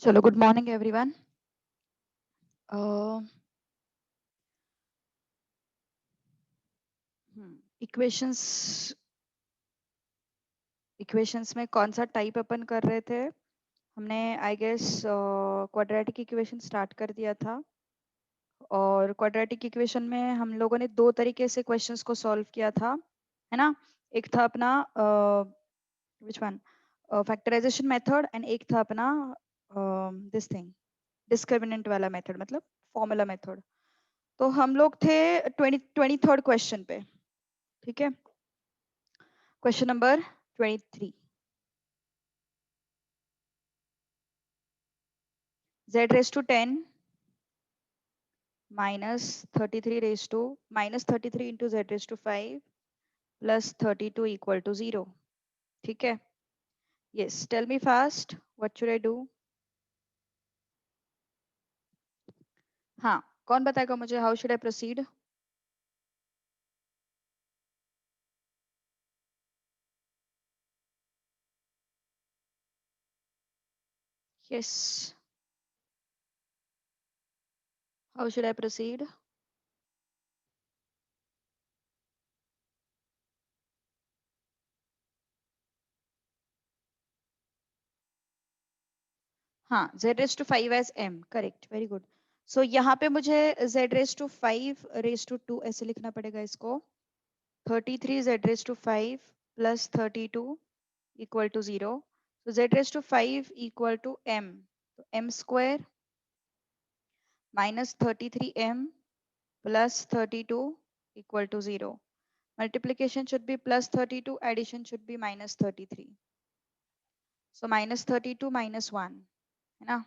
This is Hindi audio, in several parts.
चलो, good morning everyone. Equations equations में कौन सा टाइप अपन कर रहे थे? हमने I guess quadratic equation start कर दिया था, और क्वाड्रेटिक इक्वेशन में हम लोगों ने दो तरीके से क्वेश्चंस को सॉल्व किया था, है ना। एक था अपना which one, factorisation method, and एक था अपना दिस थिंग, डिस्क्रिमिनेंट वाला मेथड, मतलब फॉर्मूला मेथड। तो हम लोग थे 23rd क्वेश्चन पे, ठीक है। Question number 23, z raised to 10 minus 33 raised to minus 33 into z raised to 5 plus 32 equal to 0, ठीक है। yes, tell me fast, what should I do? हाँ, कौन बताएगा मुझे, how should I proceed? yes, how should I proceed? हाँ, z raised to 5 as m, correct, very good. so यहाँ पे मुझे z raised to 5 raised to 2 ऐसे लिखना पड़ेगा इसको। 33 z raised to 5 plus 32 equal to 0. So z raised to 5 equal to m. So m square minus 33m plus 32 equal to 0. Multiplication should be plus 32, addition should be minus 33. So minus 32 minus 1, है ना,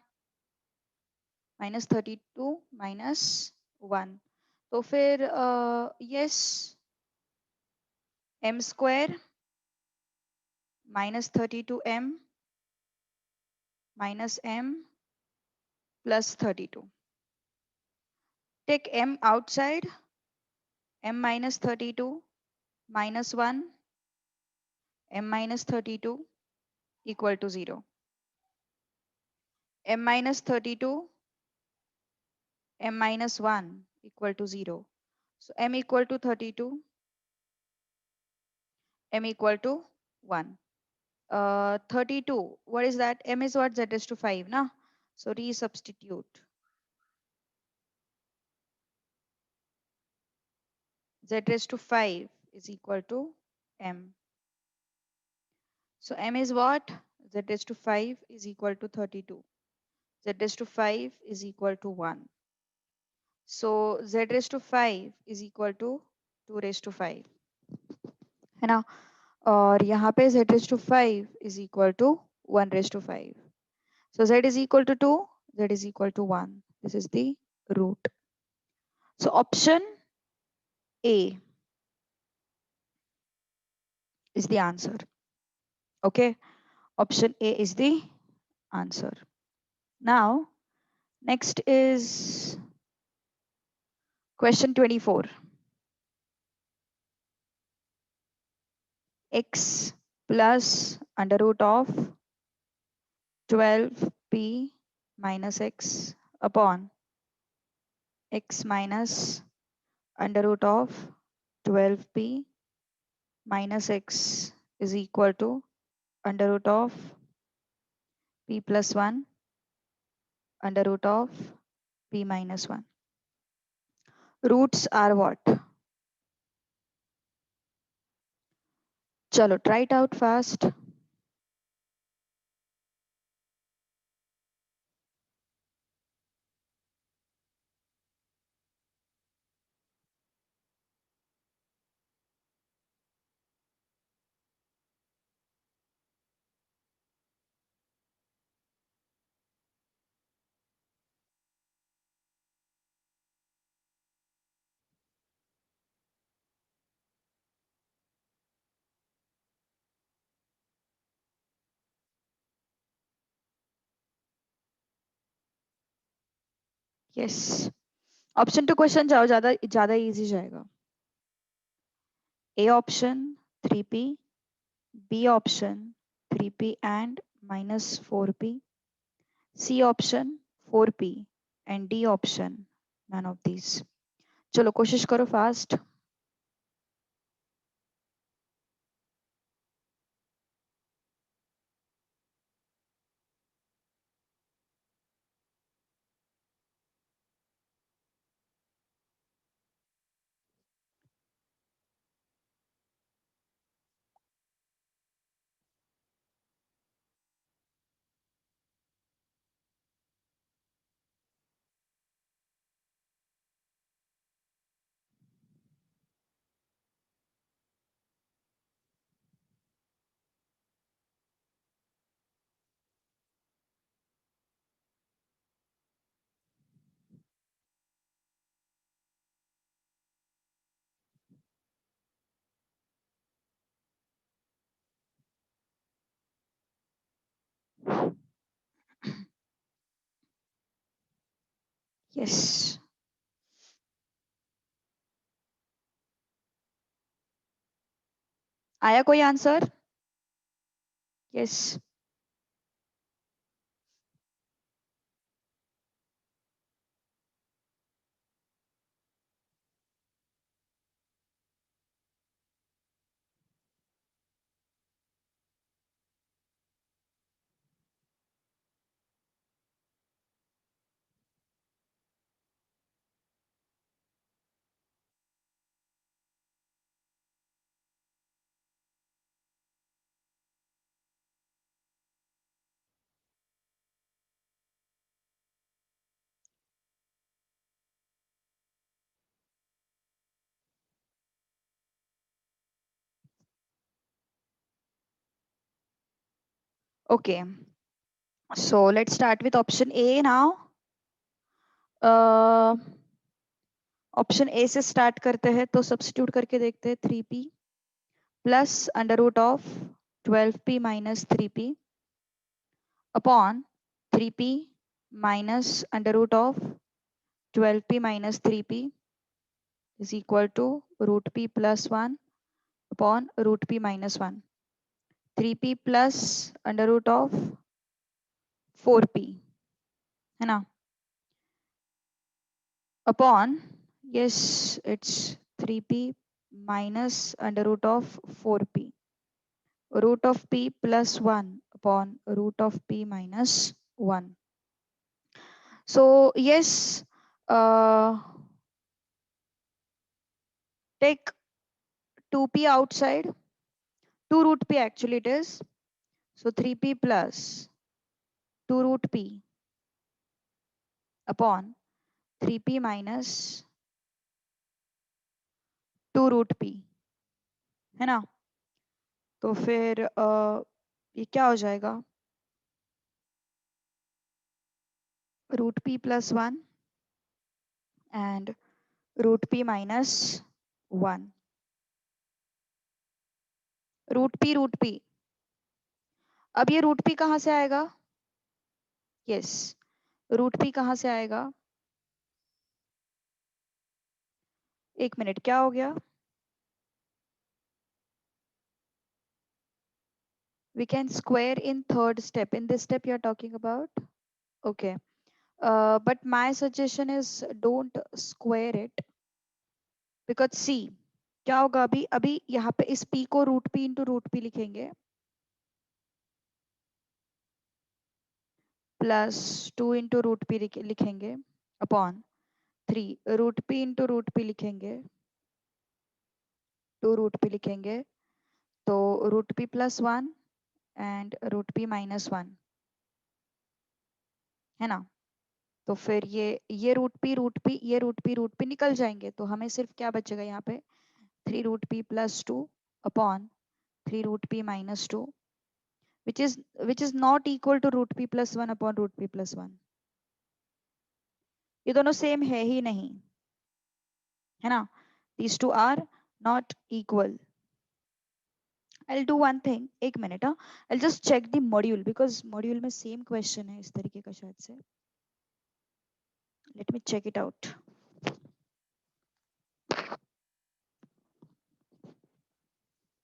minus 32 minus 1. तो फिर yes, m square minus 32m minus m plus 32. Take m outside, m minus 32 minus 1 m minus 32 equal to 0. m minus 32 m minus 1 equal to 0. So m equal to 32, m equal to 1. 32, what is that? M is what? Z raised to 5, na? So resubstitute. Z raised to 5 is equal to m. So m is what? Z raised to 5 is equal to 32. Z raised to 5 is equal to 1. So z raised to 5 is equal to 2 raised to 5, है ना। और यहाँ पे z raised to 5 is equal to 1 raised to 5. So z is equal to 2, z is equal to 1. This is the root. So option A is the answer. Okay, option A is the answer. Now, next is question 24. X plus under root of 12p minus x upon x minus under root of 12p minus x is equal to under root of p plus 1 under root of p minus 1. Roots are what? Chalo, try it out fast. Yes. Option to question जाओ, ज्यादा ज्यादा इजी जाएगा. A option 3p, B option 3p and minus 4p, C option 4p and D option none of these. चलो कोशिश करो फास्ट. यस. आया कोई answer? Yes. Okay. So let's start with option A now. Option A से स्टार्ट करते हैं तो सब्स्टिट्यूट करके देखते हैं. 3p plus under root of 12p minus 3p upon 3p minus under root of 12p minus 3p is equal to root p plus 1 upon root p minus 1. 3p plus under root of 4p है ना, upon yes it's 3p minus under root of 4p root of p plus 1 upon root of p minus 1. So yes, take 2p outside, 2 root p actually it is. So 3p plus 2 root p upon 3p minus 2 root p है ना. तो फिर ये क्या हो जाएगा, root p plus 1 and root p minus 1. Root p. अब ये रूट p कहाँ से आएगा? यस, रूट p कहाँ से आएगा? एक मिनट, क्या हो गया? We can square in third step. In this step you are talking about? Okay. But my suggestion is don't square it because see क्या होगा, अभी अभी यहाँ पे इस p को root p into root p लिखेंगे प्लस 2 इंटू रूट p लिखेंगे upon 3 root p into root p लिखेंगे 2 रूट p लिखेंगे तो root p plus 1 and root p minus 1 है ना. तो फिर ये रूट पी निकल जाएंगे तो हमें सिर्फ क्या बचेगा यहाँ पे 3 root p plus 2 upon 3 root p minus 2 which is not equal to root p plus 1 upon root p plus 1. ये दोनों सेम है ही नहीं है ना. these two are not equal. I'll do one thing, एक minute. I'll just check the module because module में सेम क्वेश्चन है इस तरीके का शायद से. Let me check it out.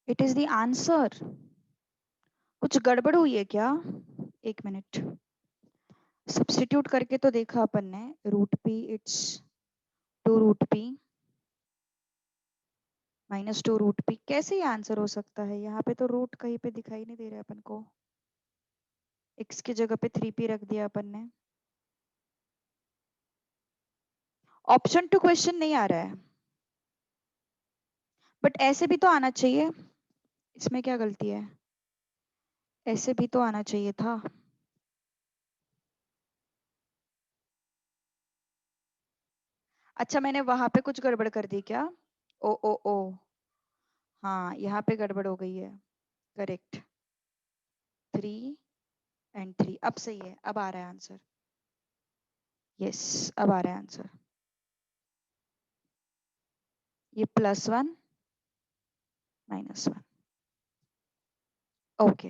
It is the answer. कुछ गड़बड़ हुई है क्या? एक मिनट. सब्स्टिट्यूट करके तो देखा अपन ने, root p it's 2 root p minus 2 root p. कैसे ये आंसर हो सकता है? यहाँ पे तो रूट कहीं पे दिखाई नहीं दे रहा है अपन को, x की जगह पे 3p रख दिया अपन ने। ऑप्शन टू क्वेश्चन नहीं आ रहा है, बट ऐसे भी तो आना चाहिए, इसमें क्या गलती है? ऐसे भी तो आना चाहिए था। अच्छा, मैंने वहां पे कुछ गड़बड़ कर दी क्या? ओ ओ ओ, हाँ यहाँ पे गड़बड़ हो गई है। करेक्ट, 3 और 3, अब सही है, अब आ रहा है आंसर। यस, अब आ रहा है आंसर। ये +1 -1। Okay,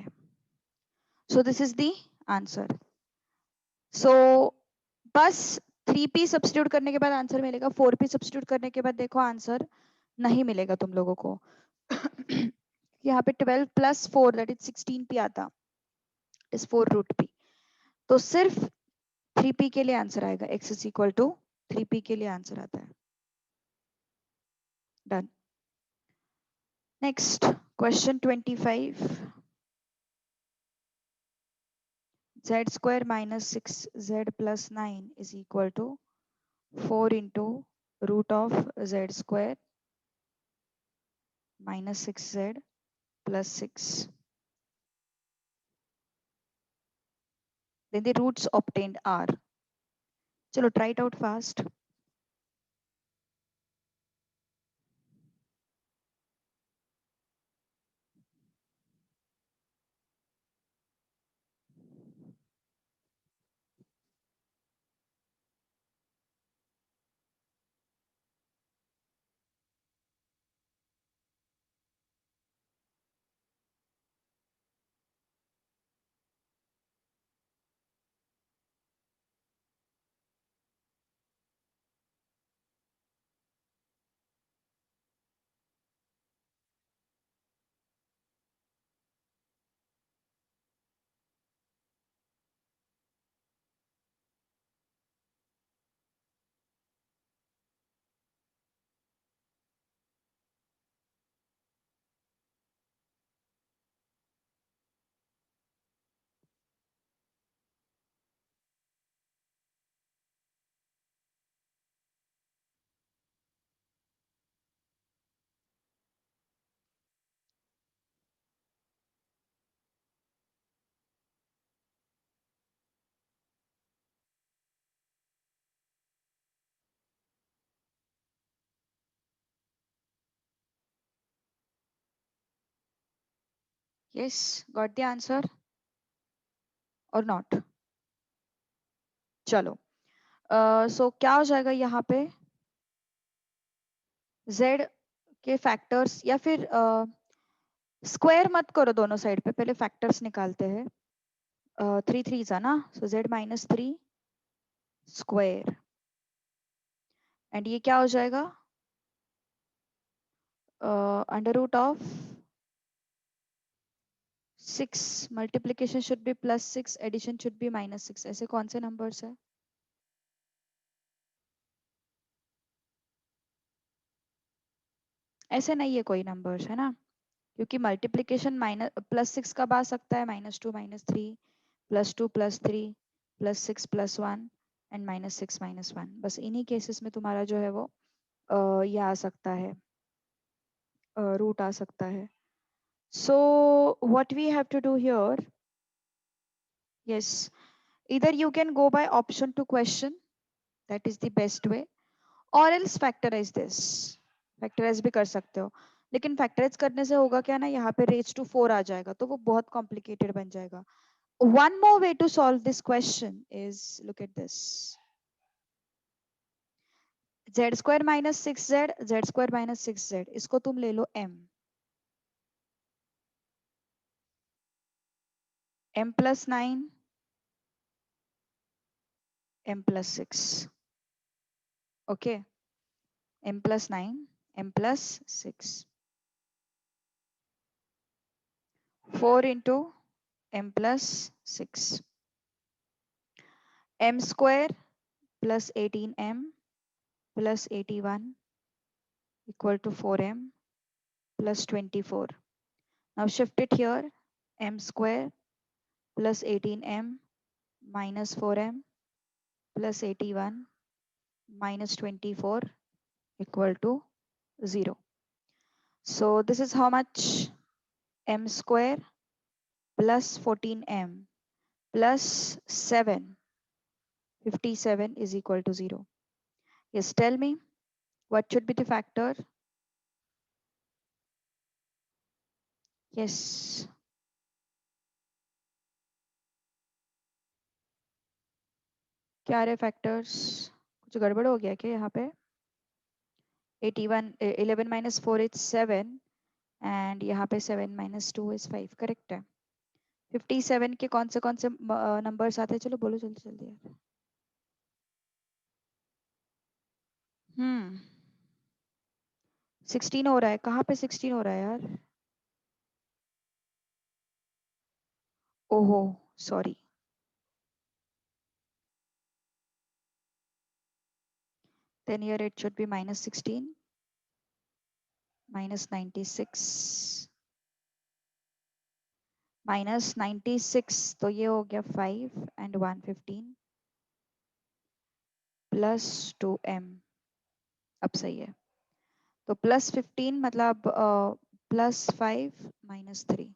so this is the answer. So बस 3p सब्स्टिट्यूट करने के बाद आंसर मिलेगा, 4p सब्स्टिट्यूट करने के बाद देखो आंसर नहीं मिलेगा तुम लोगों को। यहाँ पे 12 + 4 दैट इज 16p आता, इज 4 रूट p। तो सिर्फ 3p के लिए आंसर आएगा, x is equal to 3p के लिए आंसर आता है। Done. Next question 25। z² - 6z + 9 is equal to 4 into root of z² - 6z + 6. Then the roots obtained are. चलो try it out fast. Yes, got the answer or not? चलो, सो क्या हो जाएगा यहाँ पे? z के फैक्टर्स, या फिर स्क्वायर मत करो दोनों साइड पे, पहले फैक्टर्स निकालते हैं। 3 3s ना, सो z - 3 स्क्वायर, एंड ये क्या हो जाएगा? √of 6, multiplication should be +6, addition should be -6। ऐसे कौन से नंबर्स है? ऐसे नहीं है कोई नंबर्स, है ना, क्योंकि मल्टीप्लीकेशन +6 कब आ सकता है? -2 -3 +2 +3 +6 +1 एंड -6 -1। बस इन्हीं केसेस में तुम्हारा जो है वो ये आ सकता है, रूट आ सकता है। So what we have to do here, yes, either you can go by option to question, that is the best way, or else factorize this। Factorise भी कर सकते हो, लेकिन फैक्टराइज करने से होगा क्या ना, यहाँ पे रेज टू 4 आ जाएगा, तो वो बहुत कॉम्प्लिकेटेड बन जाएगा। One more way to solve this question is, look at this, z² - 6z, z² - 6z, इसको तुम ले लो m + 9 m + 6, okay, m + 9 m + 6, 4 into m + 6, m square plus 18m plus 81 equal to 4m plus 24. Now shift it here. M square plus 18m minus 4m plus 81 minus 24 equal to 0. So this is how much m square plus 14m plus 7, 57 is equal to 0. Yes, tell me what should be the factor? Yes. क्या रहे फैक्टर्स? कुछ गड़बड़ हो गया क्या यहाँ पे? 81 11 minus 4 is 7 and यहाँ पे 7 minus 2 is 5. करेक्ट है. 57 के कौन से नंबर्स आते हैं? चलो बोलो जल्दी जल्दी यार. 16 हो रहा है. कहाँ पे 16 हो रहा है यार? ओहो sorry. Then here it should be minus 16 minus 96 minus 96, तो ये हो गया 5 and 115 plus 2m. अब सही है. तो plus 15 मतलब plus 5 minus 3,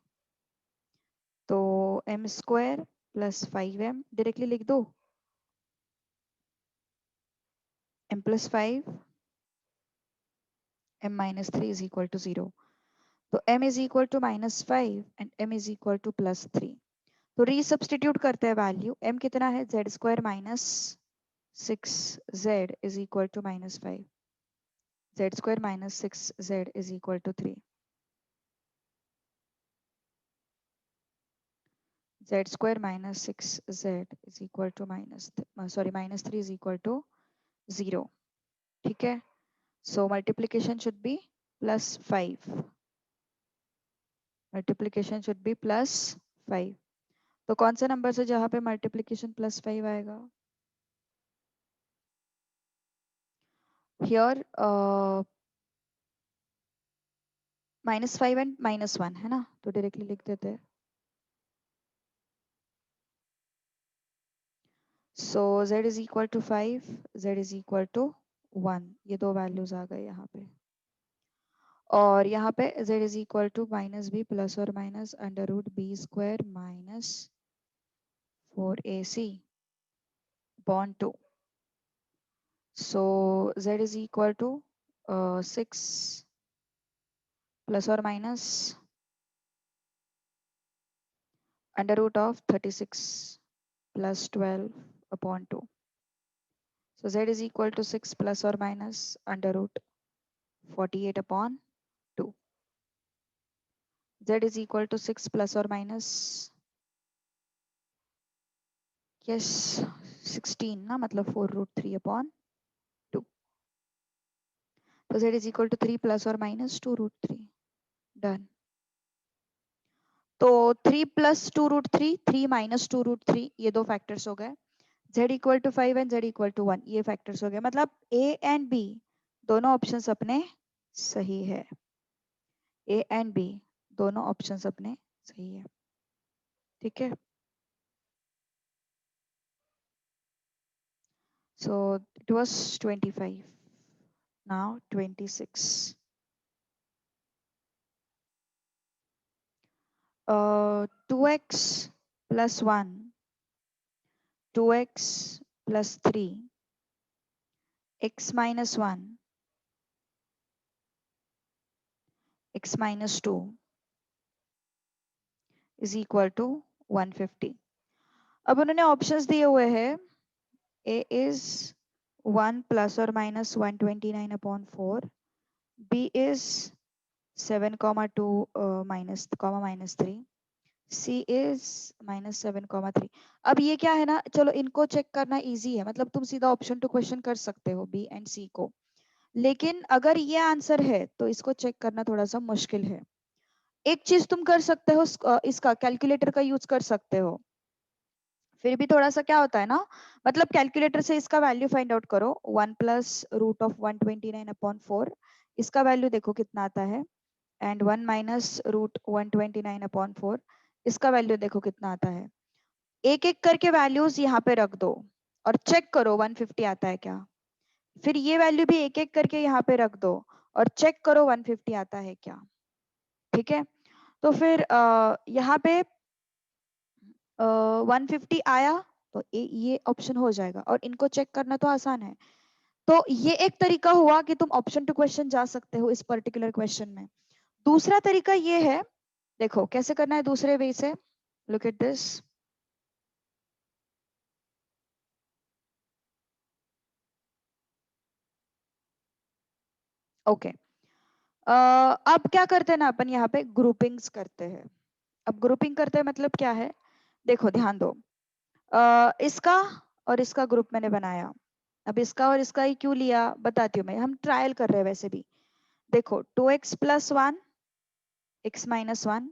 तो m square plus 5m directly लिख दो. m plus 5 m minus 3 is equal to 0. तो m is equal to minus 5 and m is equal to plus 3. तो रीसब्स्टिट्यूट करते हैं वैल्यू. m कितना है? z square minus 6z is equal to minus 5. z square minus 6z is equal to 3. z square minus 6z is equal to minus 3 is equal to 0. ठीक है. So multiplication should be plus 5. Multiplication should be plus 5. तो कौन सा नंबर से जहां पे मल्टीप्लीकेशन प्लस 5 आएगा? Here minus 5 and minus 1 है ना, तो डायरेक्टली लिख देते हैं. So z is equal to 5, z is equal to 1. ये दो वैल्यूज आ गए यहाँ पे. और यहाँ पे z is equal to minus b plus or minus under root b square minus 4ac upon 2. So z is equal to 6 plus or minus under root of 36 plus 12 upon 2. So z is equal to 6 plus or minus under root 48 upon 2. Z is equal to 6 plus or minus, yes, 16 ना, मतलब 4 root 3 upon 2. तो z is equal to 3 plus or minus 2 root 3. Done. तो 3 plus 2 root 3, 3 minus 2 root 3, ये दो फैक्टर्स हो गए. z equal to 5 and z equal to 1, ये फैक्टर्स हो गए. मतलब a and b दोनों ऑप्शंस अपने सही है. a and b दोनों ऑप्शंस अपने सही है. ठीक है. So it was 25. Now 26. 2x plus 1, 2x plus 3, x minus 1, x minus 2 is equal to 150. अब उन्होंने ऑप्शंस दिए हुए हैं. a is 1 plus or minus 129 upon 4. b is 7 comma 2 minus 3. c is minus 7 comma 3. अब ये क्या है ना, चलो इनको चेक करना इजी है. मतलब तुम सीधा ऑप्शन टू क्वेश्चन कर सकते हो b एंड c को. लेकिन अगर ये आंसर है तो इसको चेक करना थोड़ा सा मुश्किल है. एक चीज तुम कर सकते हो, इसका कैलकुलेटर का यूज कर सकते हो. फिर भी थोड़ा सा क्या होता है ना, मतलब कैलकुलेटर से इसका वैल्यू फाइंड आउट करो, 1 + √129/4, इसका वैल्यू देखो कितना आता है, एंड 1 - √129/4, इसका वैल्यू देखो कितना आता है। एक एक करके वैल्यूज यहाँ पे रख दो और चेक करो 150 आता है क्या। फिर ये वैल्यू भी एक एक करके यहाँ पे रख दो और चेक करो 150 आता है क्या। ठीक है, तो फिर यहाँ पे 150 आया तो ये ऑप्शन हो जाएगा, और इनको चेक करना तो आसान है। तो ये एक तरीका हुआ कि तुम ऑप्शन टू क्वेश्चन जा सकते हो इस पर्टिकुलर क्वेश्चन में। दूसरा तरीका ये है, देखो कैसे करना है दूसरे वे से, लुक एट दिस। ओके, अब क्या करते हैं ना, अपन यहाँ पे ग्रुपिंग्स करते हैं। अब ग्रुपिंग करते हैं मतलब क्या है, देखो ध्यान दो, इसका और इसका ग्रुप मैंने बनाया। अब इसका और इसका ही क्यों लिया बताती हूँ मैं, हम ट्रायल कर रहे हैं वैसे भी। देखो 2x+1, x-1,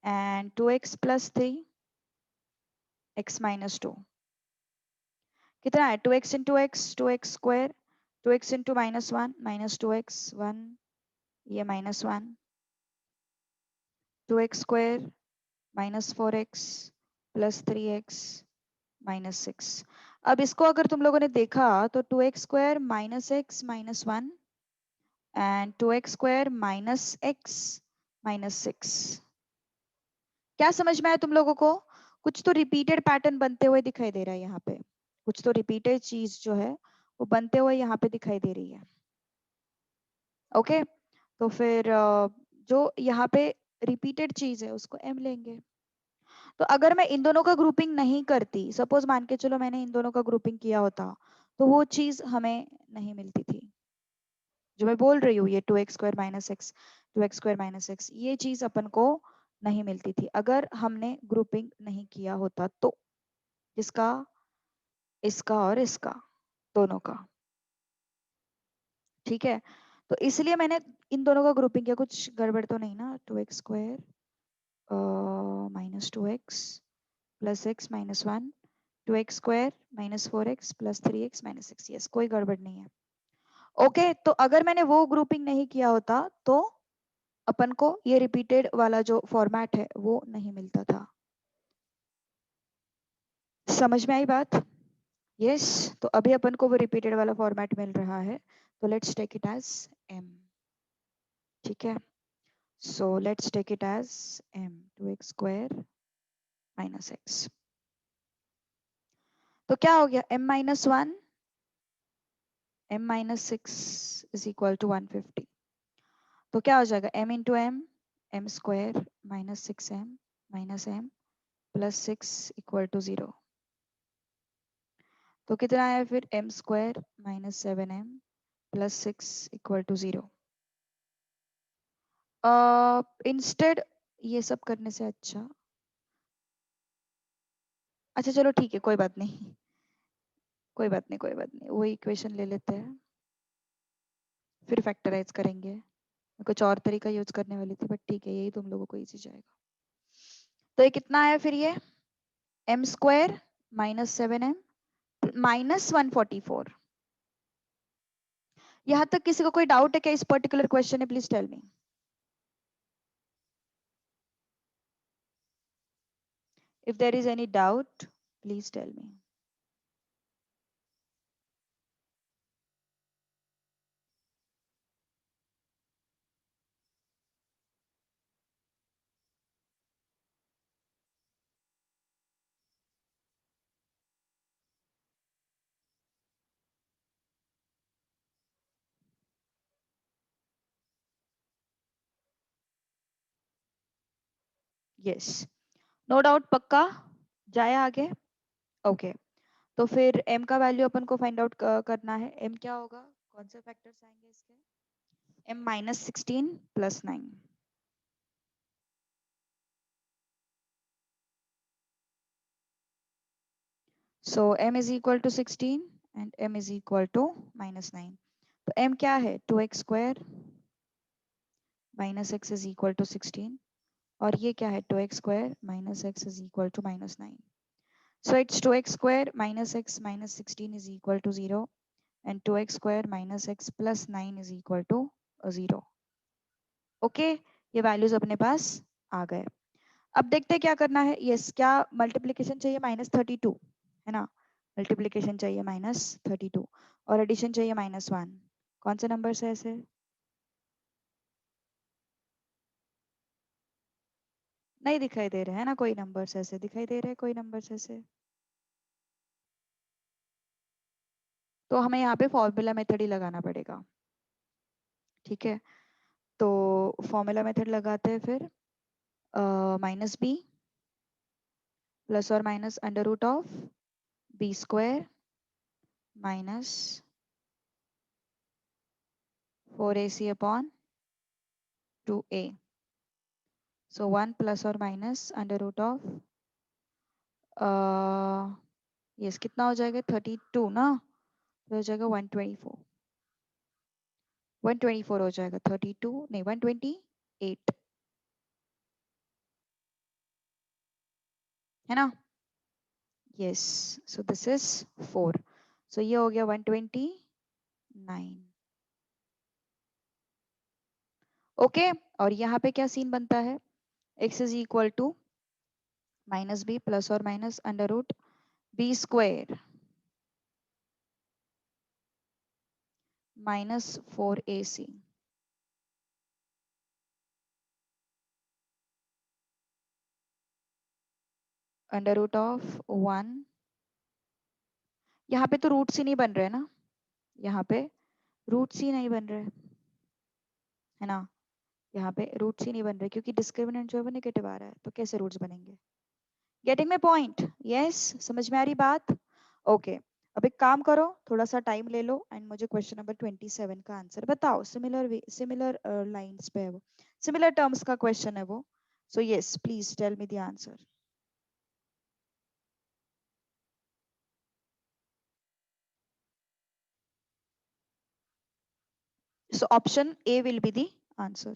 and 2x+3, x-2, कितना है, 2x × x, 2x², 2x × -1, -2x, 1, ये -1, 2x² -4x +3x -6। अब इसको अगर तुम लोगों ने देखा तो 2x² -x -1 and 2x² -x -6, क्या समझ में आया तुम लोगों को? कुछ तो रिपीटेड पैटर्न बनते हुए दिखाई दे रहा है यहाँ पे, कुछ तो रिपीटेड चीज जो है वो बनते हुए यहाँ पे दिखाई दे रही है। ओके, तो फिर जो यहाँ पे रिपीटेड चीज है उसको m लेंगे। तो अगर मैं इन दोनों का ग्रुपिंग नहीं करती, सपोज मान के चलो मैंने इन दोनों का ग्रुपिंग किया होता, तो वो चीज हमें नहीं मिलती थी जो मैं बोल रही हूँ, ये 2x² -x, 2x² -x, ये चीज अपन को नहीं मिलती थी अगर हमने ग्रुपिंग नहीं किया होता तो, इसका, इसका और इसका, दोनों का। ठीक है, तो इसलिए मैंने इन दोनों का ग्रुपिंग किया। कुछ गड़बड़ तो नहीं ना, 2x² -2x +x -1, 2x² -4x +3x -6, yes कोई गड़बड़ नहीं है। ओके, तो अगर मैंने वो ग्रुपिंग नहीं किया होता तो अपन को ये रिपीटेड वाला जो फॉर्मेट है वो नहीं मिलता था। समझ में आई बात? यस, तो अभी अपन को वो रिपीटेड वाला फॉर्मेट मिल रहा है, तो let's take it as m। ठीक है, so let's take it as m, 2x² -x। तो क्या हो गया, m-1, m-6 = 150। तो क्या हो जाएगा, m × m, m² -6m -m +6 = 0। तो कितना आया फिर, m² -7m +6 = 0। इंस्टेड ये सब करने से अच्छा, अच्छा चलो ठीक है, कोई बात नहीं, कोई बात नहीं, कोई बात नहीं, वही इक्वेशन ले लेते हैं, फिर फैक्टराइज करेंगे। मैं कुछ और तरीका यूज करने वाली थी, बट ठीक है, यही तुम लोगों को इजी जाएगा। तो ये कितना आया फिर, ये m² -7m -144। यहाँ तक किसी को कोई डाउट है क्या इस पर्टिकुलर क्वेश्चन में? Please tell me if there is any doubt, please tell me। Yes, no doubt, पक्का जाए आगे। ओके, तो फिर m का वैल्यू अपन को फाइंड आउट करना है। m क्या होगा, कौन से फैक्टर्स आएंगे इसके, m -16 + 9। So m is equal to 16 and m is equal to -9। तो m क्या है, 2x² -x is equal to 16, और ये क्या है, 2x² -x is equal to -9। So it's 2x square minus x minus 16 is equal to 0 and 2x square minus x plus 9 is equal to 0. Okay, ये वैल्यूज अपने पास आ गए. अब देखते हैं क्या करना है. यस, क्या मल्टीप्लीकेशन चाहिए -32 है ना. मल्टीप्लीकेशन चाहिए -32 और एडिशन चाहिए -1. कौन से नंबर है ऐसे? नहीं दिखाई दे रहे हैं ना कोई नंबर्स ऐसे. दिखाई दे रहे हैं कोई नंबर्स ऐसे? तो हमें यहाँ पे फॉर्मूला मेथड ही लगाना पड़ेगा. ठीक है, तो फॉर्मूला मेथड लगाते हैं फिर. -b प्लस और minus under root of b square minus 4ac upon 2a. So 1 plus or minus under root of yes कितना हो जाएगा 32 ना. तो हो जाएगा 124. 124 हो जाएगा. 32 नहीं 128 है ना. Yes, so this is 4. सो ये हो गया 129. ओके, और यहाँ पे क्या सीन बनता है. x is equal to -b plus और minus under root b square minus 4ac under root of 1. यहाँ पे तो रूट्स ही नहीं बन रहे ना. यहाँ पे रूट्स ही नहीं बन रहे है ना. यहाँ पे रूट्स ही नहीं बन रहे क्योंकि डिस्क्रिमिनेंट जो है वो नेगेटिव आ रहा है. तो कैसे रूट्स बनेंगे. Getting my point. यस, समझ में आ रही बात. ओके, अब एक काम करो, थोड़ा सा टाइम ले लो एंड मुझे क्वेश्चन नंबर 27 का आंसर बताओ. सिमिलर लाइंस पे है वो, सिमिलर टर्म्स का क्वेश्चन है वो. So yes, please tell me the answer. So option A will be the answer.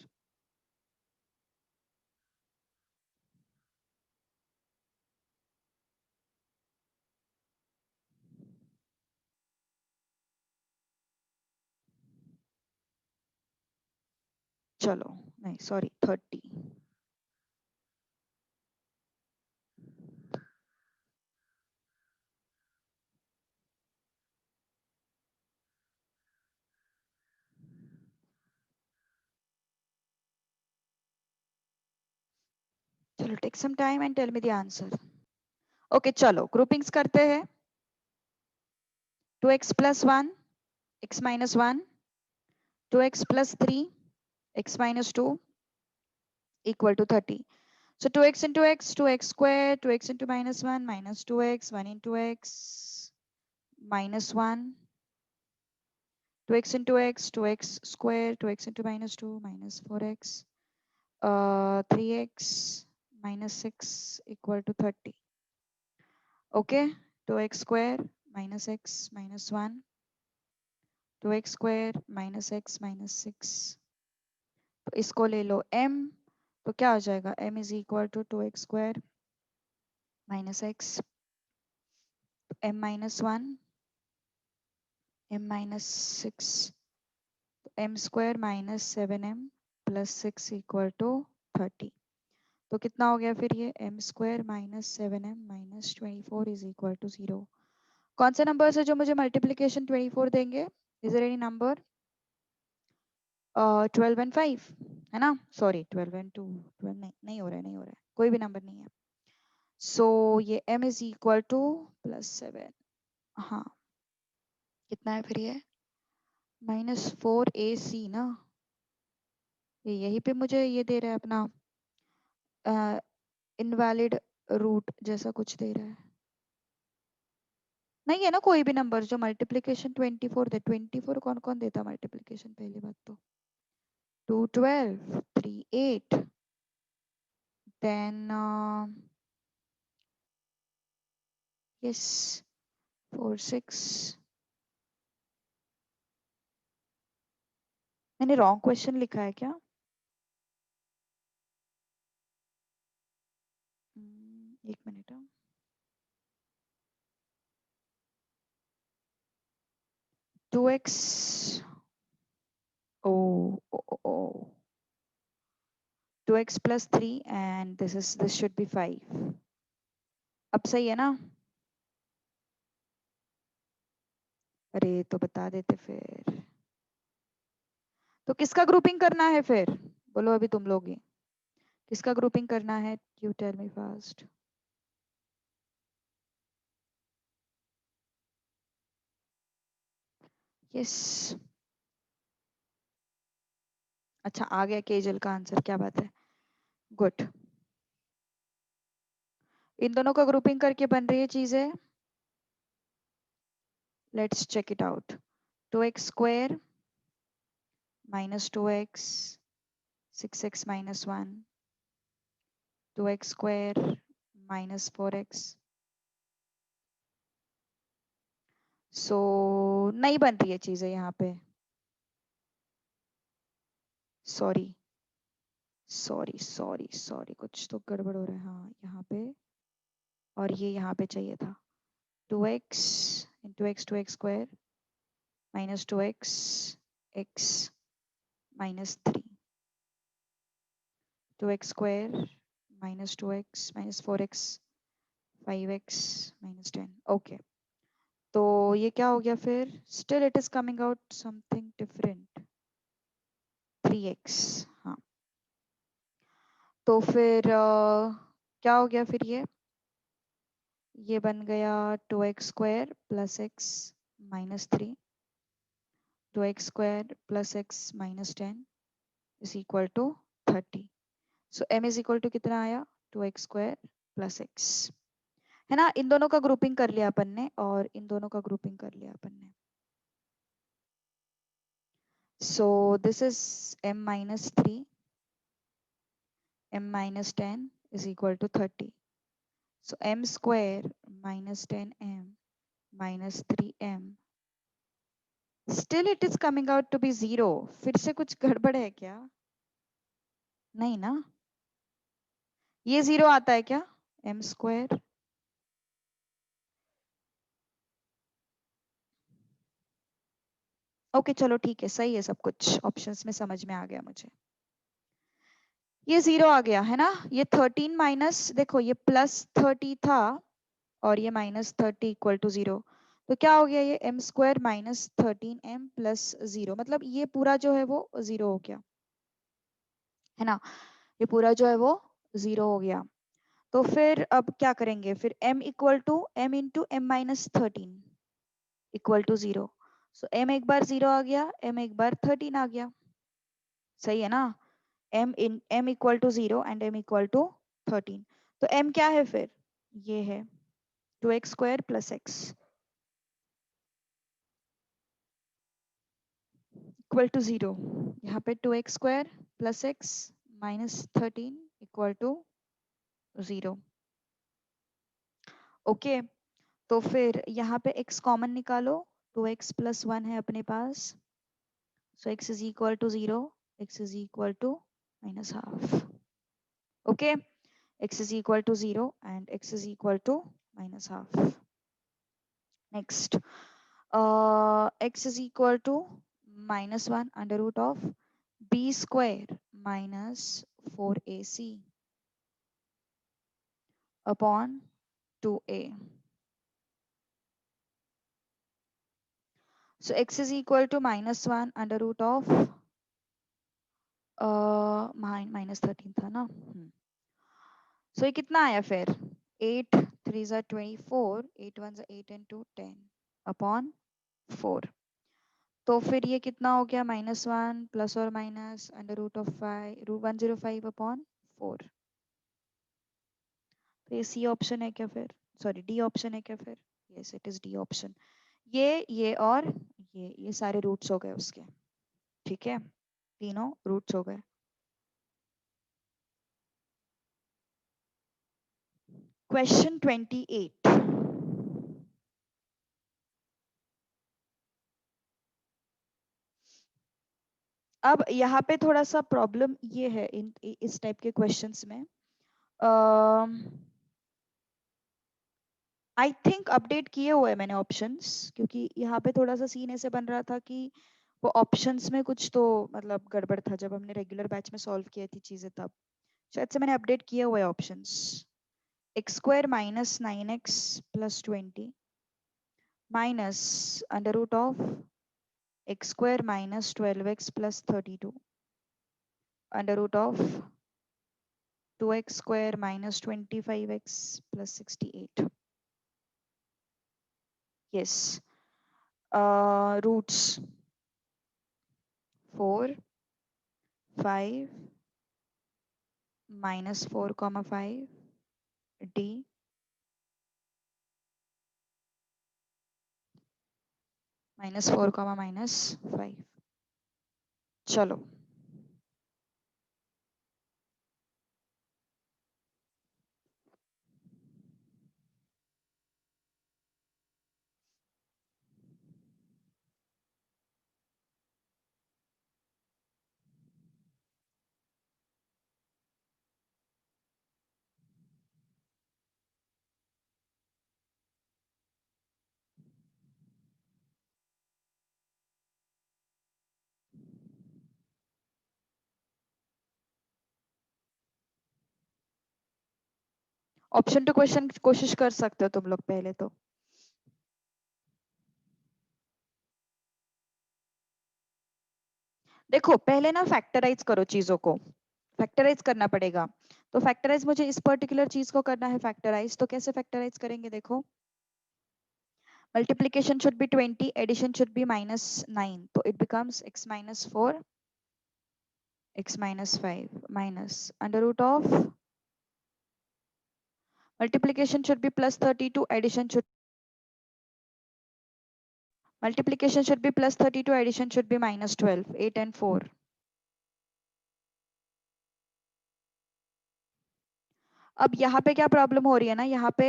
चलो, नहीं सॉरी 30. चलो, take some time and tell me the answer. Okay, चलो ग्रुपिंग्स करते हैं. 2x plus 1 x minus 1, 2x plus 3 x minus 2 equal to 30. So 2x into x, 2x square, 2x into minus 1 minus 2x, 1 into x minus 1, 2x into x, 2x square, 2x into minus 2 minus 4x, 3x minus 6 equal to 30. Okay, 2x square minus x minus 1, 2x square minus x minus 6. तो इसको ले लो m. तो क्या हो जाएगा. m is equal to 2x square minus x m minus 1 m minus 6 m square minus 7m plus 6 equal to 30. तो कितना हो गया फिर ये m square minus 7m minus 24 is equal to 0. कौन से नंबर है जो मुझे मल्टीप्लीकेशन 24 देंगे. Is there any number. 12 and 5 है ना. सॉरी 12 एंड 2, 12 नहीं हो रहा है, नहीं हो रहा है, कोई भी नंबर नहीं है. सो ये m इज इक्वल टू +7. हाँ, कितना है फिर ये -4ac ना. ये यहीं पे मुझे ये दे रहा है अपना इनवैलिड रूट जैसा कुछ दे रहा है. नहीं है ना कोई भी नंबर जो मल्टीप्लीकेशन 24 दे. 24 कौन कौन देता मल्टीप्लीकेशन. पहली बात तो 2 12 3 8 देन यस 4 6. मैंने रॉन्ग क्वेश्चन लिखा है क्या. एक minute. 2x, oh, oh, oh, oh. 2x plus 3 and this should be 5. अब सही है ना? अरे तो बता देते फिर। तो किसका ग्रुपिंग करना है फिर? बोलो अभी तुम लोग ही। किसका ग्रुपिंग करना है? You tell me first. Yes. अच्छा आ गया केजल का आंसर, क्या बात है, गुड। इन दोनों का ग्रुपिंग करके बन रही है चीजें। Let's check it out. 2x square minus 2x, 6x minus 1, 2x square minus 4x। So नहीं बन रही है चीजें यहाँ पे। सॉरी सॉरी सॉरी सॉरी, कुछ तो गड़बड़ हो रहा है। हाँ यहाँ पे, और ये यहाँ पे चाहिए था। 2x into x, 2x square minus 2x, x minus 3, 2x square minus 2x minus 4x, 5x minus 10। Okay, तो ये क्या हो गया फिर? Still it is coming out something different. 3x। हाँ, तो फिर क्या हो गया फिर? ये बन गया 2x square plus x minus 3, 2x square plus x minus 10 is equal to 30। So m is equal to कितना आया? 2x स्क्वायर प्लस एक्स, है ना? इन दोनों का ग्रुपिंग कर लिया अपन ने, और इन दोनों का ग्रुपिंग कर लिया अपन ने। सो this is m minus 3, m minus 10 is equal to 30. So m square minus 10m minus 3m, still it is coming out to be 0. फिर से कुछ गड़बड़ है क्या? नहीं ना? ये 0 आता है क्या? m स्क्वायर, ओके चलो ठीक है, सही है सब कुछ, ऑप्शंस में समझ में आ गया मुझे। ये 0 आ गया है ना? ये 13 माइनस, देखो ये प्लस 30 था और ये माइनस 30 इक्वल टू 0। तो क्या हो गया? ये m square minus 13m plus 0, मतलब ये पूरा जो है वो 0 हो गया, है ना? ये पूरा जो है वो 0 हो गया। तो फिर अब क्या करेंगे? फिर m equal to m into m minus 13 equal to 0। So m एक बार 0 आ गया, m एक बार 13 आ गया, सही है ना? m equal to 0 and m equal to 13। तो m क्या है फिर? ये है 2x square plus x equal to 0। यहाँ पे 2x square plus x minus 13 equal to 0। Okay, तो फिर यहाँ पे x कॉमन निकालो, 2x प्लस 1 है अपने पास। So x is equal to 0, x is equal to minus half. Okay, x is equal to 0 and x is equal to minus half. Next, x is equal to minus 1 under root of b square minus 4ac upon 2a. So x is equal to minus 1 under root of minus 13 था ना? सो ये कितना आया फिर? 8 3 ज़ा 24, 8 1 ज़ा 8 and 2 10 अपॉन 4। तो फिर ये कितना हो गया? माइनस 1 प्लस और minus under root of 5 root 105 upon 4। तो ये सी ऑप्शन है क्या फिर? सॉरी डी ऑप्शन है क्या फिर? Yes it is D option. ये और ये सारे रूट्स हो गए उसके, ठीक है? तीनों रूट्स हो गए। क्वेश्चन 28। अब यहाँ पे थोड़ा सा प्रॉब्लम ये है इस टाइप के क्वेश्चंस में, आई थिंक अपडेट किए हुए मैंने ऑप्शंस, क्योंकि यहाँ पे थोड़ा सा सीन ऐसे बन रहा था कि वो ऑप्शंस में कुछ तो मतलब गड़बड़ था जब हमने रेगुलर बैच में सॉल्व किए थी चीजें, तब शायद से मैंने अपडेट किए हुए options. X square minus 9x plus 20 minus under root of x square minus 12x plus 32 under root of 2x square minus 25x plus 68. Yes. Roots 4, 5, minus 4 comma 5, D, minus 4 comma minus 5. चलो ऑप्शन टू क्वेश्चन कोशिश कर सकते हो तुम लोग पहले तो। देखो पहले ना फैक्टराइज करो चीजों को, फैक्टराइज करना पड़ेगा। तो फैक्टराइज मुझे इस पर्टिकुलर चीज को करना है फैक्टराइज, तो कैसे फैक्टराइज करेंगे देखो। Multiplication should be 20, addition should be minus 9. So it becomes x minus 4, x minus 5, minus under root of, multiplication should be plus 32, multiplication should be plus 32, addition should be minus 12, 8 and 4. अब यहाँ पे क्या प्रॉब्लम हो रही है ना, यहाँ पे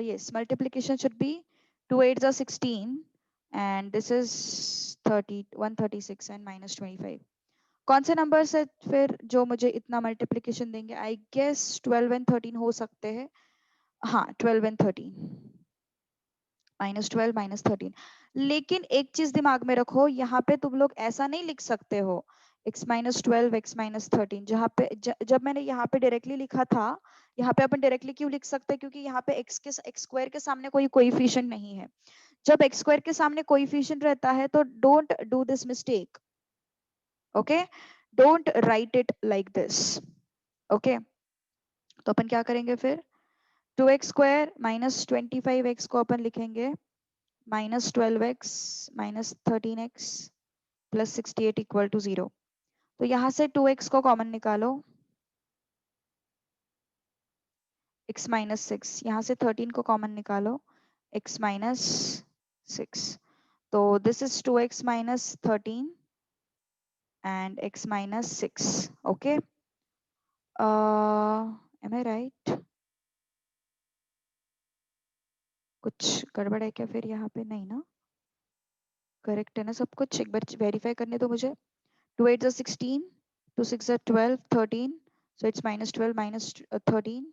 yes, multiplication should be 2 8s are 16 and this is 30, 136 and minus 25. कौन से नंबर से फिर जो मुझे इतना मल्टीप्लीकेशन देंगे, आई गेस 12 एंड 13 हो सकते हैं। हाँ 12 एंड 13, -12 -13। लेकिन एक चीज दिमाग में रखो, यहाँ पे तुम लोग ऐसा नहीं लिख सकते हो x -12 x -13, जहाँ पे जब मैंने यहाँ पे डायरेक्टली लिखा था, यहाँ पे अपन डायरेक्टली क्यों लिख सकते हैं, क्योंकि यहाँ पे x स्क्वायर के सामने कोई कोएफिशिएंट नहीं है। जब x स्क्वायर के सामने कोएफिशिएंट रहता है तो don't do this mistake, okay, don't write it like this, okay. तो अपन क्या करेंगे फिर, 2x स्क्वायर माइनस 25x को अपन लिखेंगे minus 12x minus 13x plus 68 equal to 0। तो यहाँ से 2x को कॉमन निकालो, x माइनस 6, यहाँ से 13 को कॉमन निकालो, x माइनस 6। तो this is 2x minus 13 and x minus 6, okay. Am I right? कुछ गड़बड़ है क्या फिर यहाँ पे, नहीं ना, करेक्ट है ना सब कुछ, एक बार वेरीफाई करने दो मुझे। 2 8 are 16, 2 6 are 12, 13, so it's minus 12 minus 13,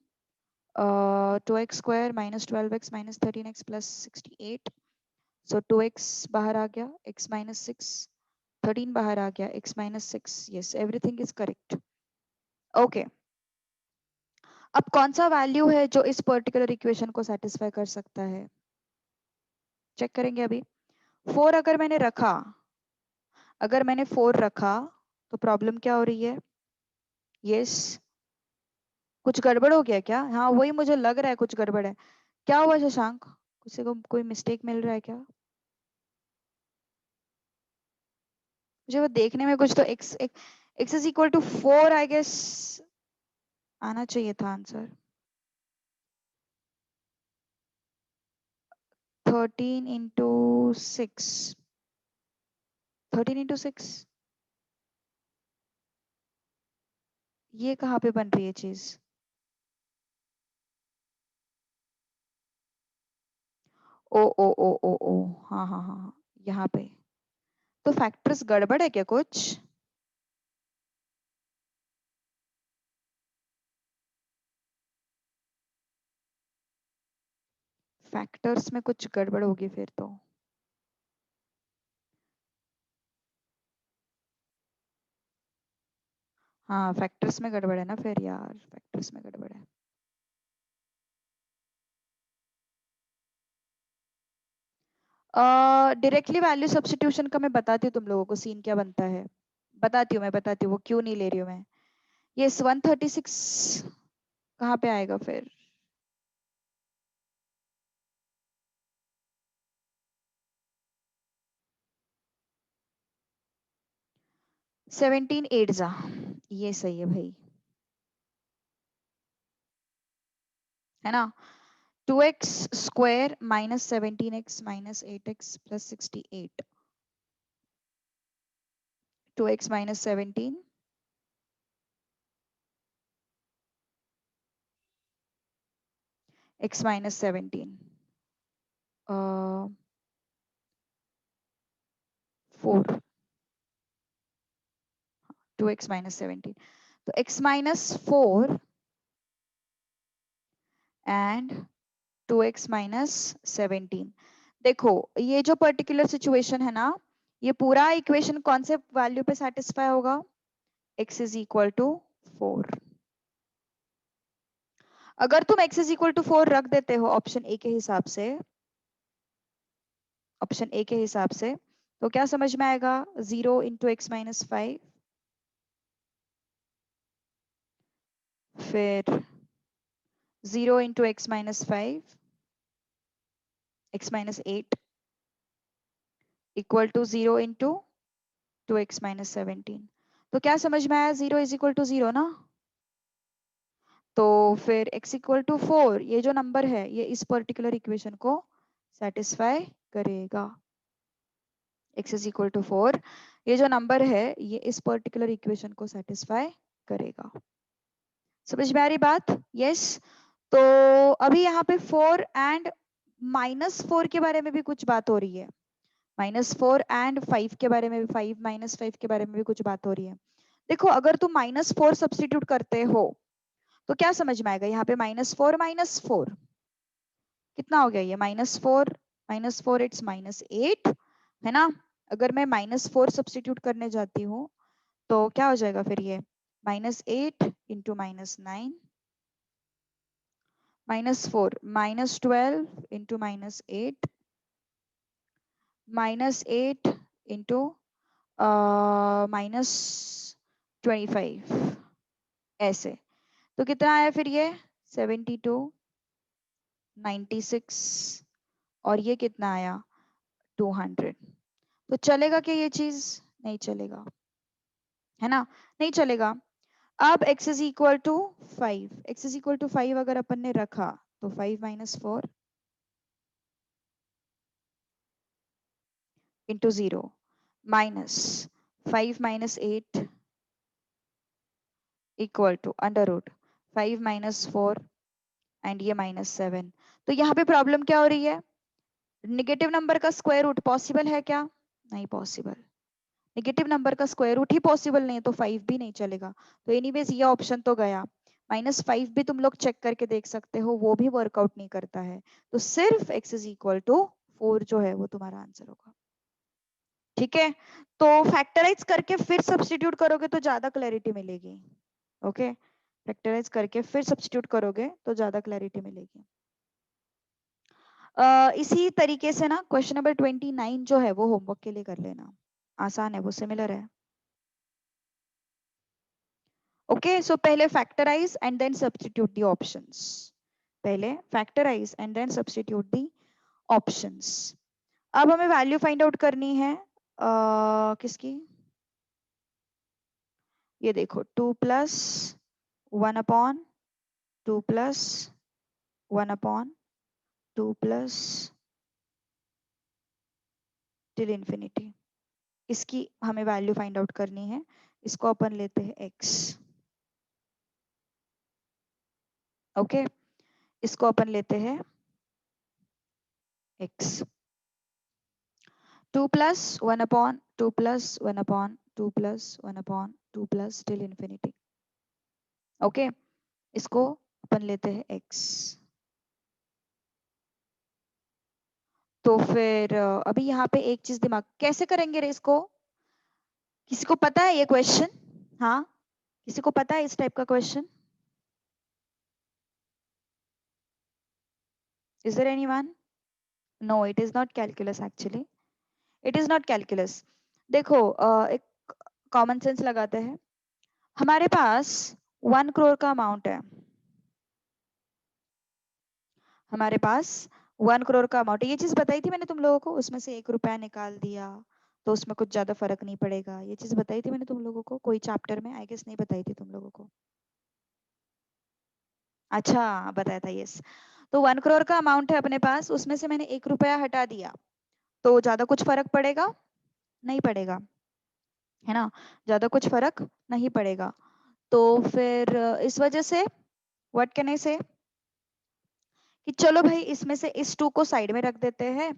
2x square minus 12x minus 13x plus 68, so 2x बाहर आ गया, x minus 6, 13 बाहर आ गया, x minus 6, yes everything is correct, okay। अब कौन सा वैल्यू है जो इस पर्टिकुलर इक्वेशन को सेटिस्फाई कर सकता है, चेक करेंगे अभी। 4 अगर मैंने रखा, अगर मैंने 4 रखा तो प्रॉब्लम क्या हो रही है, यस कुछ गड़बड़ हो गया क्या, हाँ वही मुझे लग रहा है कुछ गड़बड़ है। क्या हुआ शशांक, किसी को कोई मिस्टेक मिल रहा है क्या, मुझे वो देखने में कुछ तो x is equal to 4 I guess आना चाहिए था आंसर। 13 इंटू 6, 13 इंटू 6, ये कहाँ पे बन रही है चीज, ओ ओ ओ ओ ओ, हाँ हाँ हाँ हाँ, यहाँ पे तो फैक्टर्स गड़बड़ है क्या कुछ, फैक्टर्स में कुछ गड़बड़ होगी फिर तो। हाँ फैक्टर्स में गड़बड़ है ना फिर यार, फैक्टर्स में गड़बड़ है। डायरेक्टली वैल्यू सब्स्टिट्यूशन का मैं बताती हूँ तुम लोगों को सीन क्या बनता है, बताती हूँ मैं, बताती हूँ, वो क्यों नहीं ले रही हूँ मैं। ये 136 कहाँ पे आएगा फिर? 17 8 जा, ये सही है भाई, है ना। 2x square minus 17x minus 8x plus 68, 2x minus 17 x minus 17 4, 2x minus 17, तो x minus 4 and 2x minus 17। देखो ये जो पर्टिकुलर सिचुएशन है ना, ये पूरा इक्वेशन कौन से वैल्यू पे सेटिस्फाई होगा? x is equal to 4। अगर तुम x इज इक्वल टू 4 रख देते हो ऑप्शन ए के हिसाब से, ऑप्शन ए के हिसाब से, तो क्या समझ में आएगा? 0 इंटू एक्स माइनस 5, फिर 0 into x minus 5, x minus 8 equal to 0 into 2x minus 17। तो क्या समझ में आया? 0 इज इक्वल टू 0 ना। तो फिर x इक्वल टू 4 ये जो नंबर है ये इस पर्टिकुलर इक्वेशन को सेटिस्फाई करेगा। x इज इक्वल टू 4 ये जो नंबर है ये इस पर्टिकुलर इक्वेशन को सेटिस्फाई करेगा। समझ में आ रही बात? यस। तो अभी यहाँ पे 4 एंड -4 के बारे में भी कुछ बात हो रही है, -4 एंड 5 के बारे में भी, 5 -5 के बारे में भी कुछ बात हो रही है। देखो अगर तुम -4 सब्स्टिट्यूट करते हो तो क्या समझ में आएगा? यहाँ पे -4 कितना हो गया? ये -4 इट्स -8, है ना। अगर मैं -4 सब्स्टिट्यूट करने जाती हूँ तो क्या हो जाएगा फिर? ये -8 इंटू -9, -4 -12 इंटू -8, -8 इंटू -25, ऐसे। तो कितना आया फिर? ये 72, 96 और ये कितना आया? 200। तो चलेगा क्या ये चीज? नहीं चलेगा, है ना, नहीं चलेगा। अब x is equal to 5, x is equal to 5 अगर अपन ने रखा तो 5 minus 4 into 0 minus 5 minus 8 equal to under root 5 minus 4 and ये -7। तो यहाँ पे प्रॉब्लम क्या हो रही है? निगेटिव नंबर का स्क्वायर रूट पॉसिबल है क्या? नहीं पॉसिबल। नेगेटिव नंबर का स्क्वायर रूट ही पॉसिबल नहीं है तो 5 भी नहीं चलेगा। तो एनीवेज ये ऑप्शन तो गया। -5 भी तुम लोग चेक करके देख सकते हो, वो भी वर्कआउट नहीं करता है। तो सिर्फ x इज इक्वल टू 4 जो है वो तुम्हारा आंसर होगा। ठीक है, तो फैक्टराइज करके फिर सब्स्टिट्यूट करोगे तो ज्यादा क्लैरिटी मिलेगी। ओके, फैक्टराइज करके फिर सब्स्टिट्यूट करोगे तो ज्यादा क्लैरिटी मिलेगी। इसी तरीके से ना क्वेश्चन नंबर 29 जो है वो होमवर्क के लिए कर लेना, आसान है, वो सिमिलर है। ओके, सो पहले factorise and then substitute the options. पहले factorise and then substitute the options. अब हमें वैल्यू फाइंड आउट करनी है किसकी? ये देखो 2 plus 1 upon 2 plus 1 upon 2 plus till infinity, इसकी हमें वैल्यू फाइंड आउट करनी है। इसको अपन लेते हैं x। ओके, इसको अपन लेते हैं x। 2 plus 1 upon 2 plus 1 upon 2 plus 1 upon 2 plus till infinity. Okay, इसको अपन लेते हैं x। तो फिर अभी यहाँ पे एक चीज दिमाग, कैसे करेंगे रे इसको? किसी को पता है ये क्वेश्चन? हाँ, किसी को पता है इस टाइप का question? Is there anyone? No, it is not calculus actually. It is not calculus. देखो एक कॉमन सेंस लगाते हैं। हमारे पास 1 करोड़ का अमाउंट है। हमारे पास 1 करोड़ का अमाउंट है। ये चीज बताई थी मैंने तुम लोगों को, उसमें से 1 रुपया निकाल दिया तो उसमें कुछ ज्यादा फर्क नहीं पड़ेगा। ये चीज बताई थी मैंने तुम लोगों को कोई चैप्टर में, आई गेस नहीं बताई थी तुम लोगों को। अच्छा, बताया था, यस। तो 1 करोड़ का अमाउंट है अपने पास, उसमें से मैंने 1 रुपया हटा दिया तो ज्यादा कुछ फर्क पड़ेगा? नहीं पड़ेगा, है ना? ज्यादा कुछ फर्क नहीं पड़ेगा। तो फिर इस वजह से व्हाट कैन आई से, कि चलो भाई इसमें से इस 2 को साइड में रख देते हैं,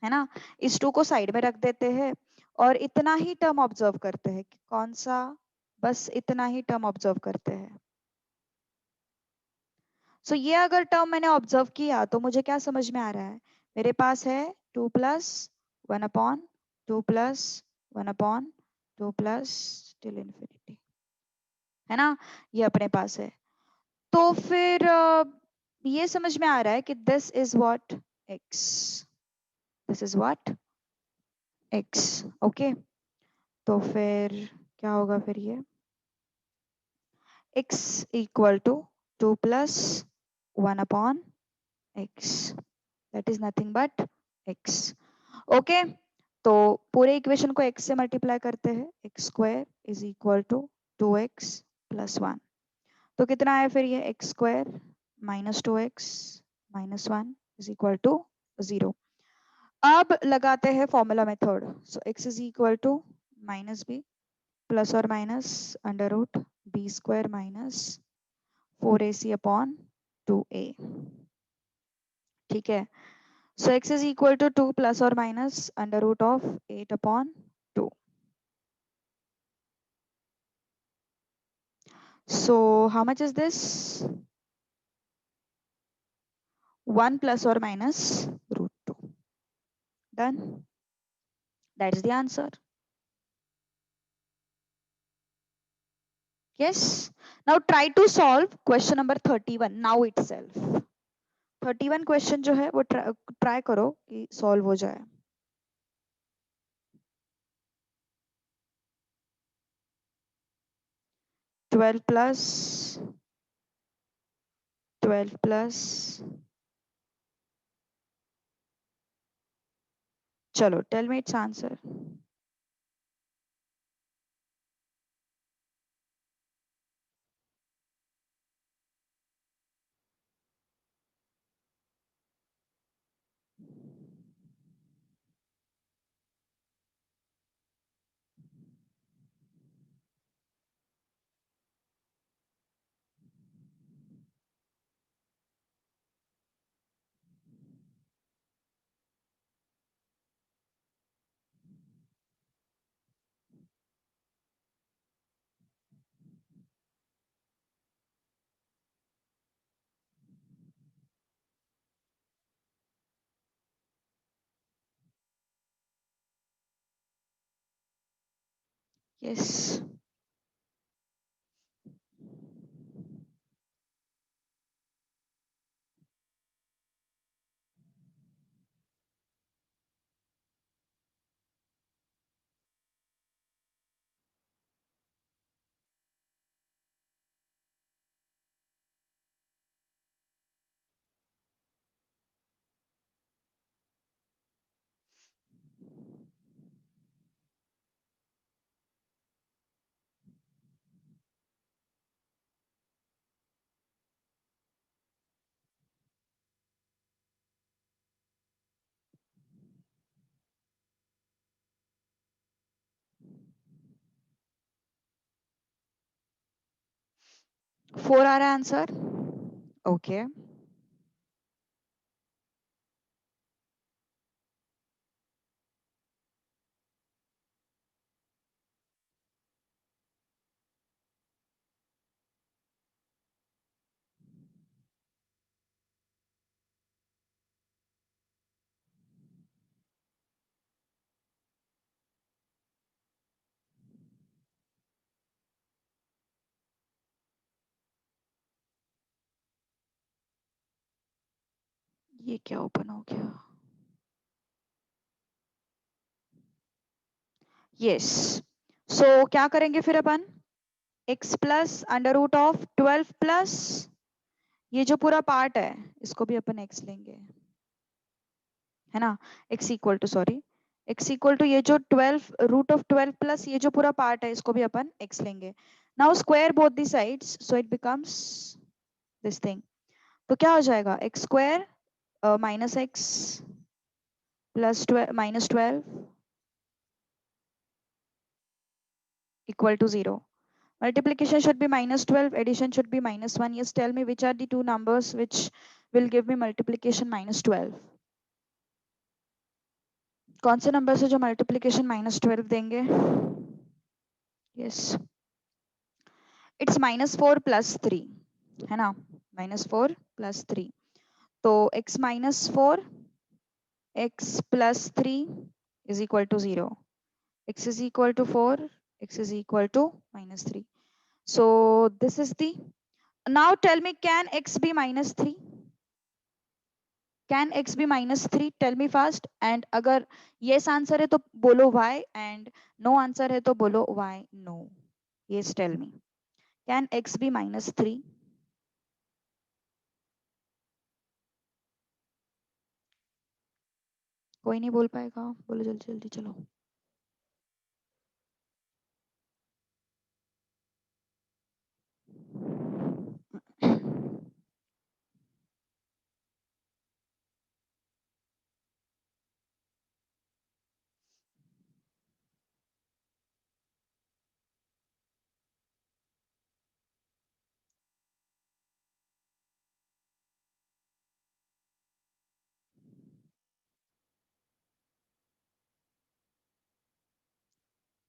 है ना? इस 2 को साइड में रख देते हैं और इतना ही टर्म ऑब्जर्व करते हैं। कि कौन सा? बस इतना ही टर्म ऑब्जर्व करते हैं। सो ये अगर टर्म मैंने ऑब्जर्व किया तो मुझे क्या समझ में आ रहा है? मेरे पास है 2 + 1/2 + 1/2 टिल इन्फिनिटी, है ना? ये अपने पास है। तो फिर ये समझ में आ रहा है कि this is what x, this is what x। Okay, तो फिर क्या होगा फिर ये x equal to 2 + 1/x, that is nothing but x। Okay, तो पूरे इक्वेशन को x से मल्टीप्लाई करते हैं। x² is equal to 2x + 1। तो कितना है फिर ये x² - 2x - 1 is equal to 0। अब लगाते हैं formula method. So x is equal to -b plus और माइनस √b² - 4ac/2a। ठीक है, so x is equal to 2 plus और minus √8/2। So how much is this? 1 plus और minus √2। Done, that is the answer. Yes. Now try to solve question number 31 now itself. 31 question जो है वो ट्राई करो कि सॉल्व हो जाए। 12 + चलो tell me its answer. Yes, 4 आ रहा है आंसर। ओके, ये क्या ओपन हो गया? यस। सो क्या करेंगे फिर अपन? x plus under root of 12 plus ये जो पूरा पार्ट है इसको भी अपन x लेंगे, है ना? x equal to, sorry, x equal to ये जो 12 रूट ऑफ 12 प्लस ये जो पूरा पार्ट है इसको भी अपन x लेंगे. Now square both the sides so it becomes this thing. तो क्या हो जाएगा? X square minus x plus minus 12 equal to 0. Multiplication should be minus 12, addition should be minus 1. Yes, tell me which are the two numbers which will give me multiplication minus 12. कौन से नंबर से जो multiplication minus 12 देंगे? Yes, it's minus 4 plus 3, है ना? Minus 4 plus 3. तो x minus 4, x plus 3 is equal to 0. X is equal to 4, x is equal to minus 3. So this is the, now tell me, can x be minus 3? Can x be minus 3? Tell me fast. And अगर yes answer है तो बोलो y, and no answer है तो बोलो y no. Yes, tell me. Can x be minus 3? कोई नहीं बोल पाएगा, बोलो जल्दी जल्दी चलो.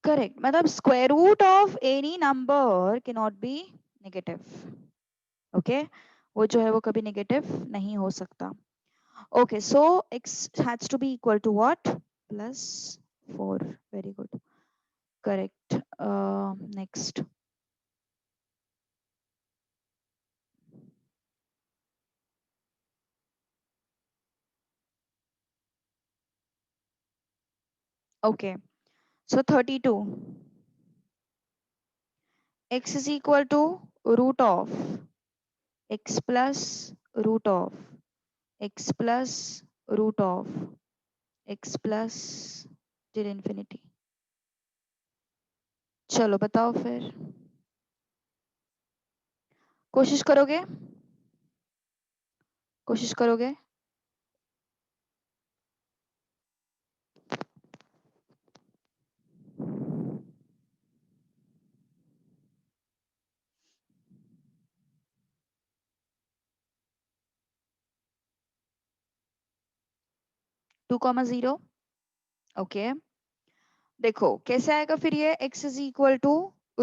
करेक्ट, मतलब square root of any number can not be negative. Okay, वो जो है वो कभी नेगेटिव नहीं हो सकता. Okay, so x has to be equal to what? Plus 4. Very good, correct. Next. Okay, so 32. X is equal to root of x plus root of x plus root of x plus till infinity. चलो बताओ फिर, कोशिश करोगे? कोशिश करोगे? Two comma zero. ओके, देखो कैसे आएगा फिर ये. x is equal to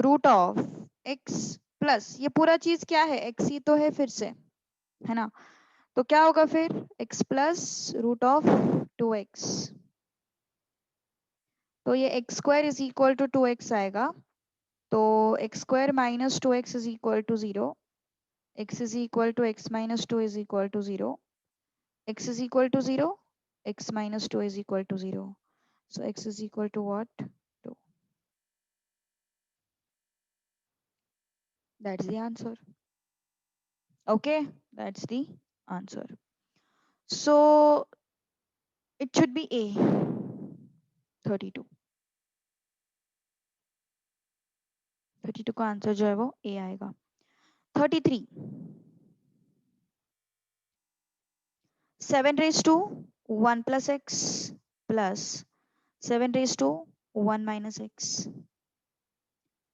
root of x plus ये पूरा चीज क्या है? x ही तो है फिर से, है ना? तो क्या होगा फिर? x plus root of 2x. तो ये x square is equal to 2x आएगा. तो x square minus 2x is equal to 0. x is equal to x minus 2 is equal to 0. x is equal to 0, x minus 2 is equal to 0. So x is equal to what? 2. That's the answer. Okay, that's the answer. So it should be A. 32. 32 का आंसर जो है वो A आएगा. 33. 7 raised to 1 plus x plus 7 raised to 1 minus x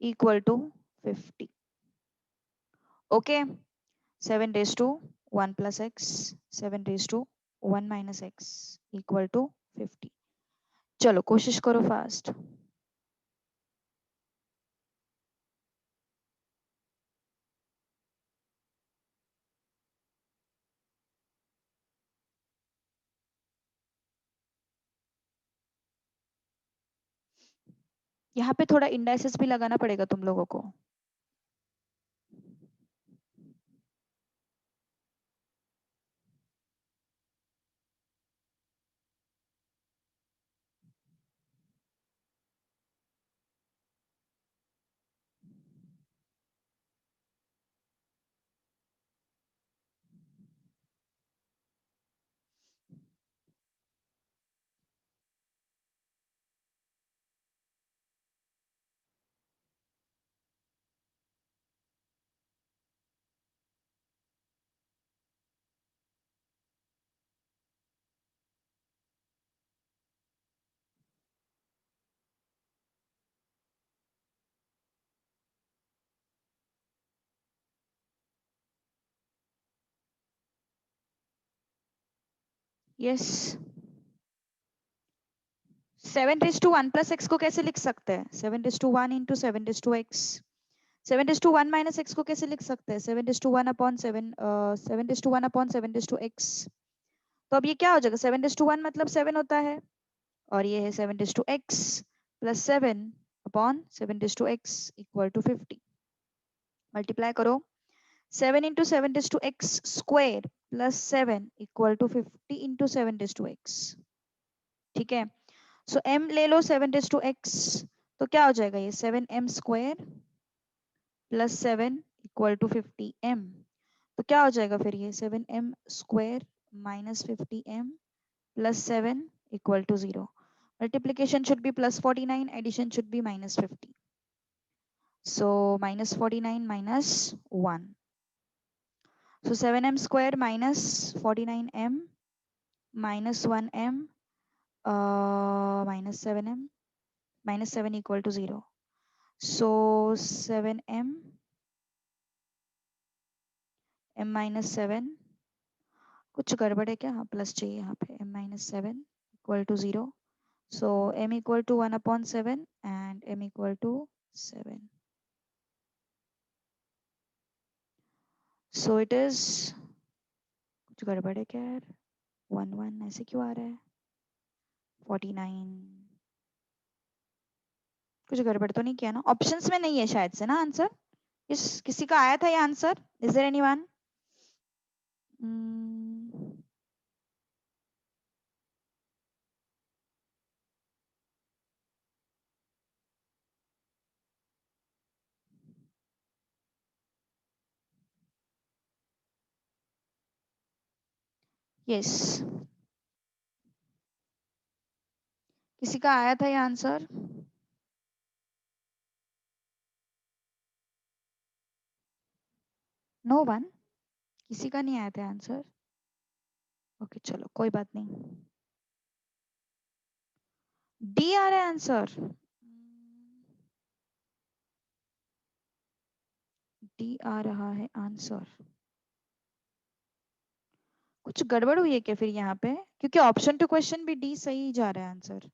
equal to 50. Okay, 7 raised to 1 plus x, 7 raised to 1 minus x equal to 50. चलो कोशिश करो फास्ट. यहाँ पे थोड़ा इंडाइसेस भी लगाना पड़ेगा तुम लोगों को. यस 7 to 1 प्लस एक्स को कैसे लिख सकते हैं 7 to 1 into 7 to x 7 to 1 minus x को कैसे लिख सकते हैं 7 to 1 upon 7 7 to 1 upon 7 to x तो अब ये क्या हो जाएगा 7 to 1 मतलब 7 होता है और ये है 7 to x plus 7 upon 7 to x equal to 50 multiply करो 7 into 7 to x square plus 7 equal to 50 into 7 to x ठीक है सो m ले लो 7 to x तो क्या हो जाएगा ये 7m square plus 7 equal to 50m तो क्या हो जाएगा फिर ये 7m square minus 50m plus 7 equal to 0 multiplication should be plus 49 addition should be minus 50 so minus 49 minus 1 so 7m square minus 49m minus 1m minus 7m minus 7 equal to 0 so 7m m minus 7 कुछ गड़बड़ है क्या हाँ प्लस चाहिए यहाँ पे m minus 7 equal to 0 so m equal to 1/7 and m equal to 7 so it is कुछ गड़बड़ है क्या यार 1 ऐसे क्यों आ रहा है 49 कुछ गड़बड़ तो नहीं किया ना ऑप्शंस में नहीं है शायद से ना आंसर किसी का आया था ये answer is there anyone yes किसी का आया था ये आंसर नो वन किसी का नहीं आया था आंसर ओके चलो कोई बात नहीं डी आ रहा है आंसर डी आ रहा है आंसर कुछ गड़बड़ हुई है क्या फिर यहाँ पे क्योंकि ऑप्शन टू क्वेश्चन भी डी सही जा रहा है आंसर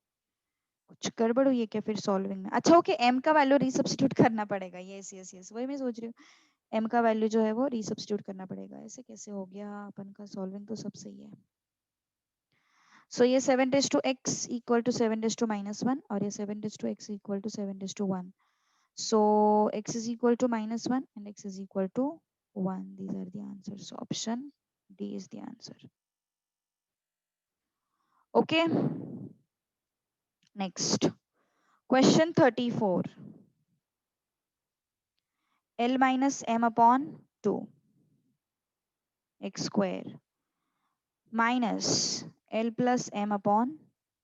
कुछ गड़बड़ हुई है क्या फिर सॉल्विंग में अच्छा ओके एम का वैल्यू रीसब्स्टिट्यूट करना पड़ेगा यस यस यस वही मैं सोच रही हूँ एम का वैल्यू जो है वो रीसब्स्टिट्यूट करना पड़ेगा ऐसे कैसे हो गया अपन का सॉल्विंग तो सब सही है सो ये 7 to x equal to 7 to -1 और ये 7 to x equal to 7 to 1 so x is equal to -1 and x is equal to 1 these are the answers so option D is the answer okay next question 34 L minus m upon 2 x square minus L plus m upon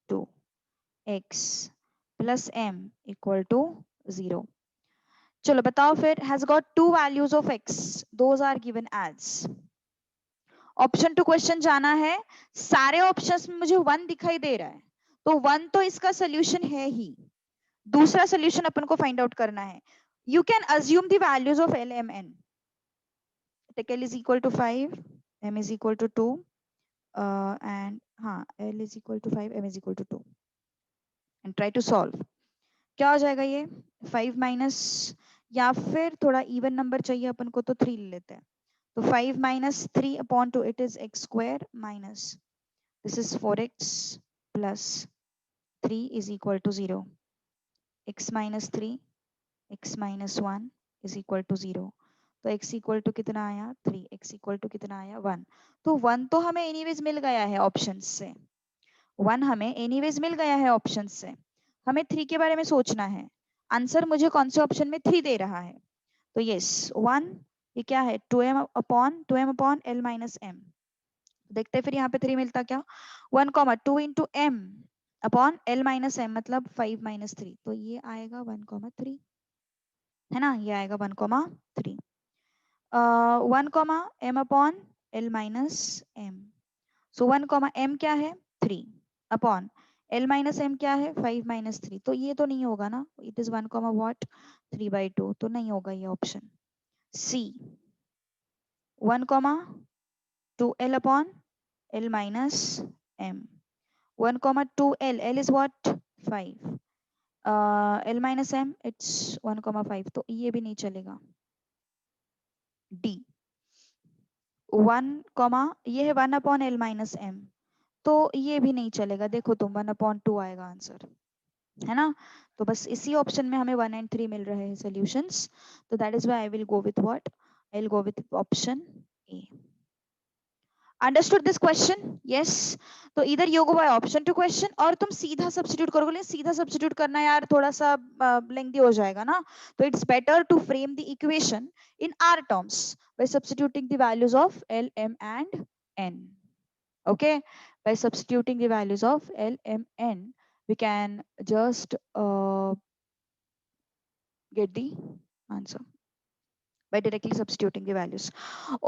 2 x plus m equal to 0 चलो बताओ फिर has got two values of x those are given as option to question जाना है सारे ऑप्शंस में मुझे 1 दिखाई दे रहा है तो 1 तो इसका सोल्यूशन है ही दूसरा सोल्यूशन अपन को फाइंड आउट करना है you can assume the values of L M N take L is equal to 5 m is equal to 2 and हाँ l is equal to 5 m is equal to 2 and try to solve क्या हो जाएगा ये 5 माइनस या फिर थोड़ा इवन नंबर चाहिए अपन को तो 3 ले लेते हैं तो 5 minus 3 upon 2 it is x square minus this is 4x plus 3 is equal to 0 x minus 3 x minus 1 is equal to 0 तो x इक्वल टू कितना आया 3 x इक्वल टू कितना आया 1 तो 1 तो हमें एनीवेज मिल गया है ऑप्शन से 1 हमें एनीवेज मिल गया है ऑप्शन से हमें 3 के बारे में सोचना है आंसर मुझे कौन से ऑप्शन में 3 दे रहा है तो यस 1 ये क्या है 2m upon l minus m देखते हैं फिर यहाँ पे 3 मिलता क्या 1,2 into m upon l minus m मतलब 5 माइनस 3 तो ये आएगा 1,3 है ना ये आएगा 1,3 1, m upon l minus m सो 1, m क्या है 3 अपॉन l माइनस m क्या है 5 माइनस 3 तो ये तो नहीं होगा ना इट इज 1, व्हाट 3/2 तो नहीं होगा ये option C 1, 2l upon l minus m. 1 comma 2 l, l is what 5, l minus m it's 1 comma 5, तो ये भी नहीं चलेगा. d 1 comma ये है 1 upon l minus m, तो ये भी नहीं चलेगा. देखो तुम 1 upon 2 आएगा आंसर, है ना. तो बस इसी ऑप्शन में हमें 1 and 3 मिल रहे हैं सॉल्यूशंस. तो that is why I will go with what, I will go with option A. Understood this question? Yes. तो इधर you go by option to question, और तुम सीधा सब्स्टिट्यूट करोगे. लेकिन सीधा सब्स्टिट्यूट करना यार थोड़ा सा लेंथी हो जाएगा ना. तो it's better to frame the equation in our terms by substituting the values of L M and N. Okay, by substituting the values of L, M, N, we can just get the answer by directly substituting the values.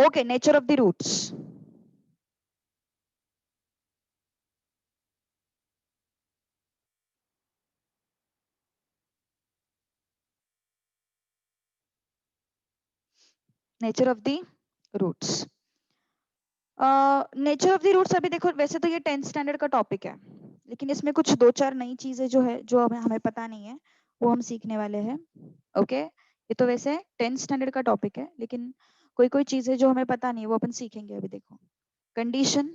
Okay, nature of the roots. Nature of the roots. Nature of the roots अभी देखो, वैसे तो ये 10th स्टैंडर्ड का टॉपिक है, लेकिन इसमें कुछ 2-4 नई चीजें जो है, जो हमें पता नहीं है, वो हम सीखने वाले हैं. ओके, ये तो वैसे 10th स्टैंडर्ड का टॉपिक है, लेकिन कोई कोई चीजें जो हमें पता नहीं है वो अपन सीखेंगे अभी. देखो, condition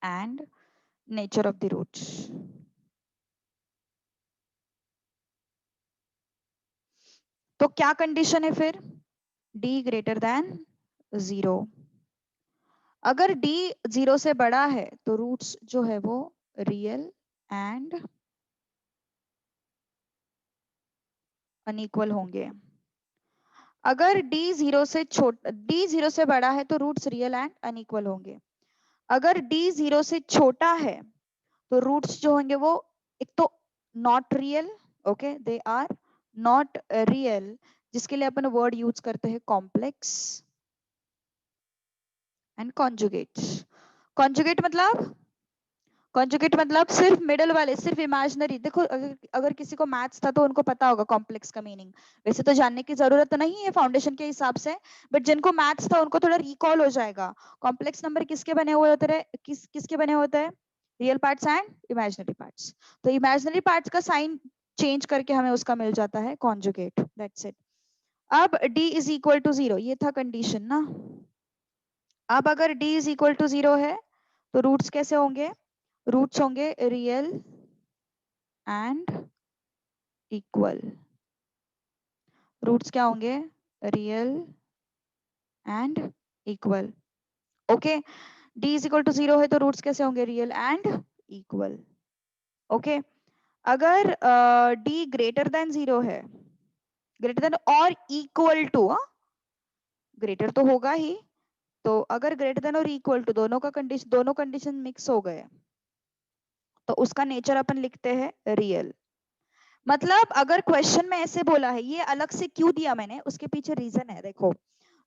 and nature of the roots. तो क्या कंडीशन है फिर? d greater than 0. अगर d 0 से बड़ा है तो रूट्स जो है वो रियल एंड अनइक्वल होंगे. अगर d 0 से d 0 से बड़ा है तो रूट्स रियल एंड अनइक्वल होंगे. अगर d 0 से छोटा है तो रूट्स जो होंगे वो एक तो not real, okay, they are not real, जिसके लिए अपन वर्ड यूज करते हैं कॉम्प्लेक्स एंड कॉन्जुगेट्स. कॉन्जुगेट मतलब, कॉन्जुगेट मतलब सिर्फ मिडल वाले, सिर्फ इमेजिनरी. देखो, अगर किसी को मैथ्स था तो उनको पता होगा कॉम्प्लेक्स का मीनिंग. वैसे तो जानने की जरूरत तो नहीं है फाउंडेशन के हिसाब से, बट जिनको मैथ्स था उनको थोड़ा रिकॉल हो जाएगा. कॉम्प्लेक्स नंबर किसके बने हुए होते हैं? किसके बने होते हैं? Real parts and imaginary parts. तो इमेजिनरी पार्ट्स का साइन चेंज करके हमें उसका मिल जाता है कॉन्जुगेट. That's it. अब d इज इक्वल टू 0, ये था कंडीशन ना. अब अगर d इज इक्वल टू 0 है तो रूट्स कैसे होंगे? रूट्स होंगे रियल एंड इक्वल. रूट्स क्या होंगे? Real and equal. Okay, d is equal to 0 है तो रूट्स कैसे होंगे? Real and equal. ओके, अगर d ग्रेटर देन 0 है, ग्रेटर देन और इक्वल टू, ग्रेटर तो होगा ही, तो अगर ग्रेटर देन और इक्वल टू दोनों कंडीशन मिक्स हो गए तो उसका नेचर अपन लिखते हैं रियल. मतलब अगर क्वेश्चन में ऐसे बोला है, ये अलग से क्यों दिया मैंने, उसके पीछे रीजन है. देखो,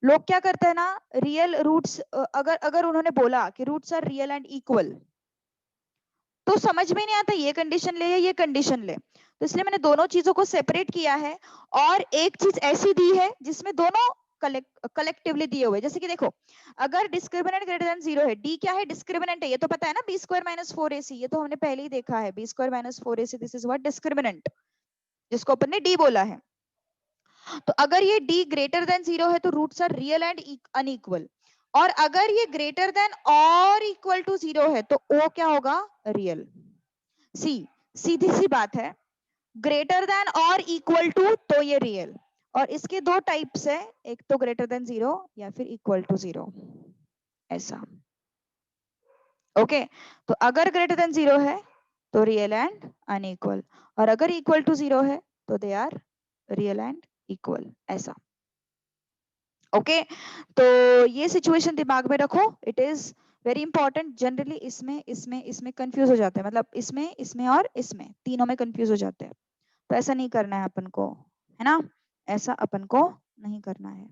लोग क्या करते हैं ना, रियल रूट्स, अगर अगर उन्होंने बोला कि roots are real and equal, तो समझ में नहीं आता ये कंडीशन ले या ये कंडीशन ले. तो इसलिए मैंने दोनों चीजों को सेपरेट किया है, और एक चीज ऐसी दी है जिसमें दोनों कलेक्टिवली दिए हुए. जैसे कि देखो, अगर डिस्क्रिमिनेंट ग्रेटर देन 0 है, डी क्या है? डिस्क्रिमिनेंट है, ये तो पता है ना, बी स्क्वायर माइनस 4ac, ये तो हमने पहले ही देखा है. B square minus 4ac, this is what discriminant, जिसको अपन ने डी बोला है. तो अगर ये d ग्रेटर देन 0 है तो roots are real and unequal, और अगर ये ग्रेटर देन और इक्वल टू 0 है तो o क्या होगा? रियल. सीधी सी बात है, ग्रेटर देन और इक्वल टू तो ये रियल. और इसके दो टाइप्स है, एक तो ग्रेटर देन 0 या फिर इक्वल टू 0, ऐसा. ओके, तो अगर ग्रेटर देन 0 है तो रियल एंड अनइक्वल, और अगर इक्वल टू 0 है तो they are real and equal, ऐसा. ओके, तो ये सिचुएशन दिमाग में रखो, it is very important. Generally इसमें कंफ्यूज हो जाते हैं, मतलब इसमें और इसमें तीनों में कंफ्यूज हो जाते हैं. तो ऐसा नहीं करना है अपन को, है ना, ऐसा अपन को नहीं करना है.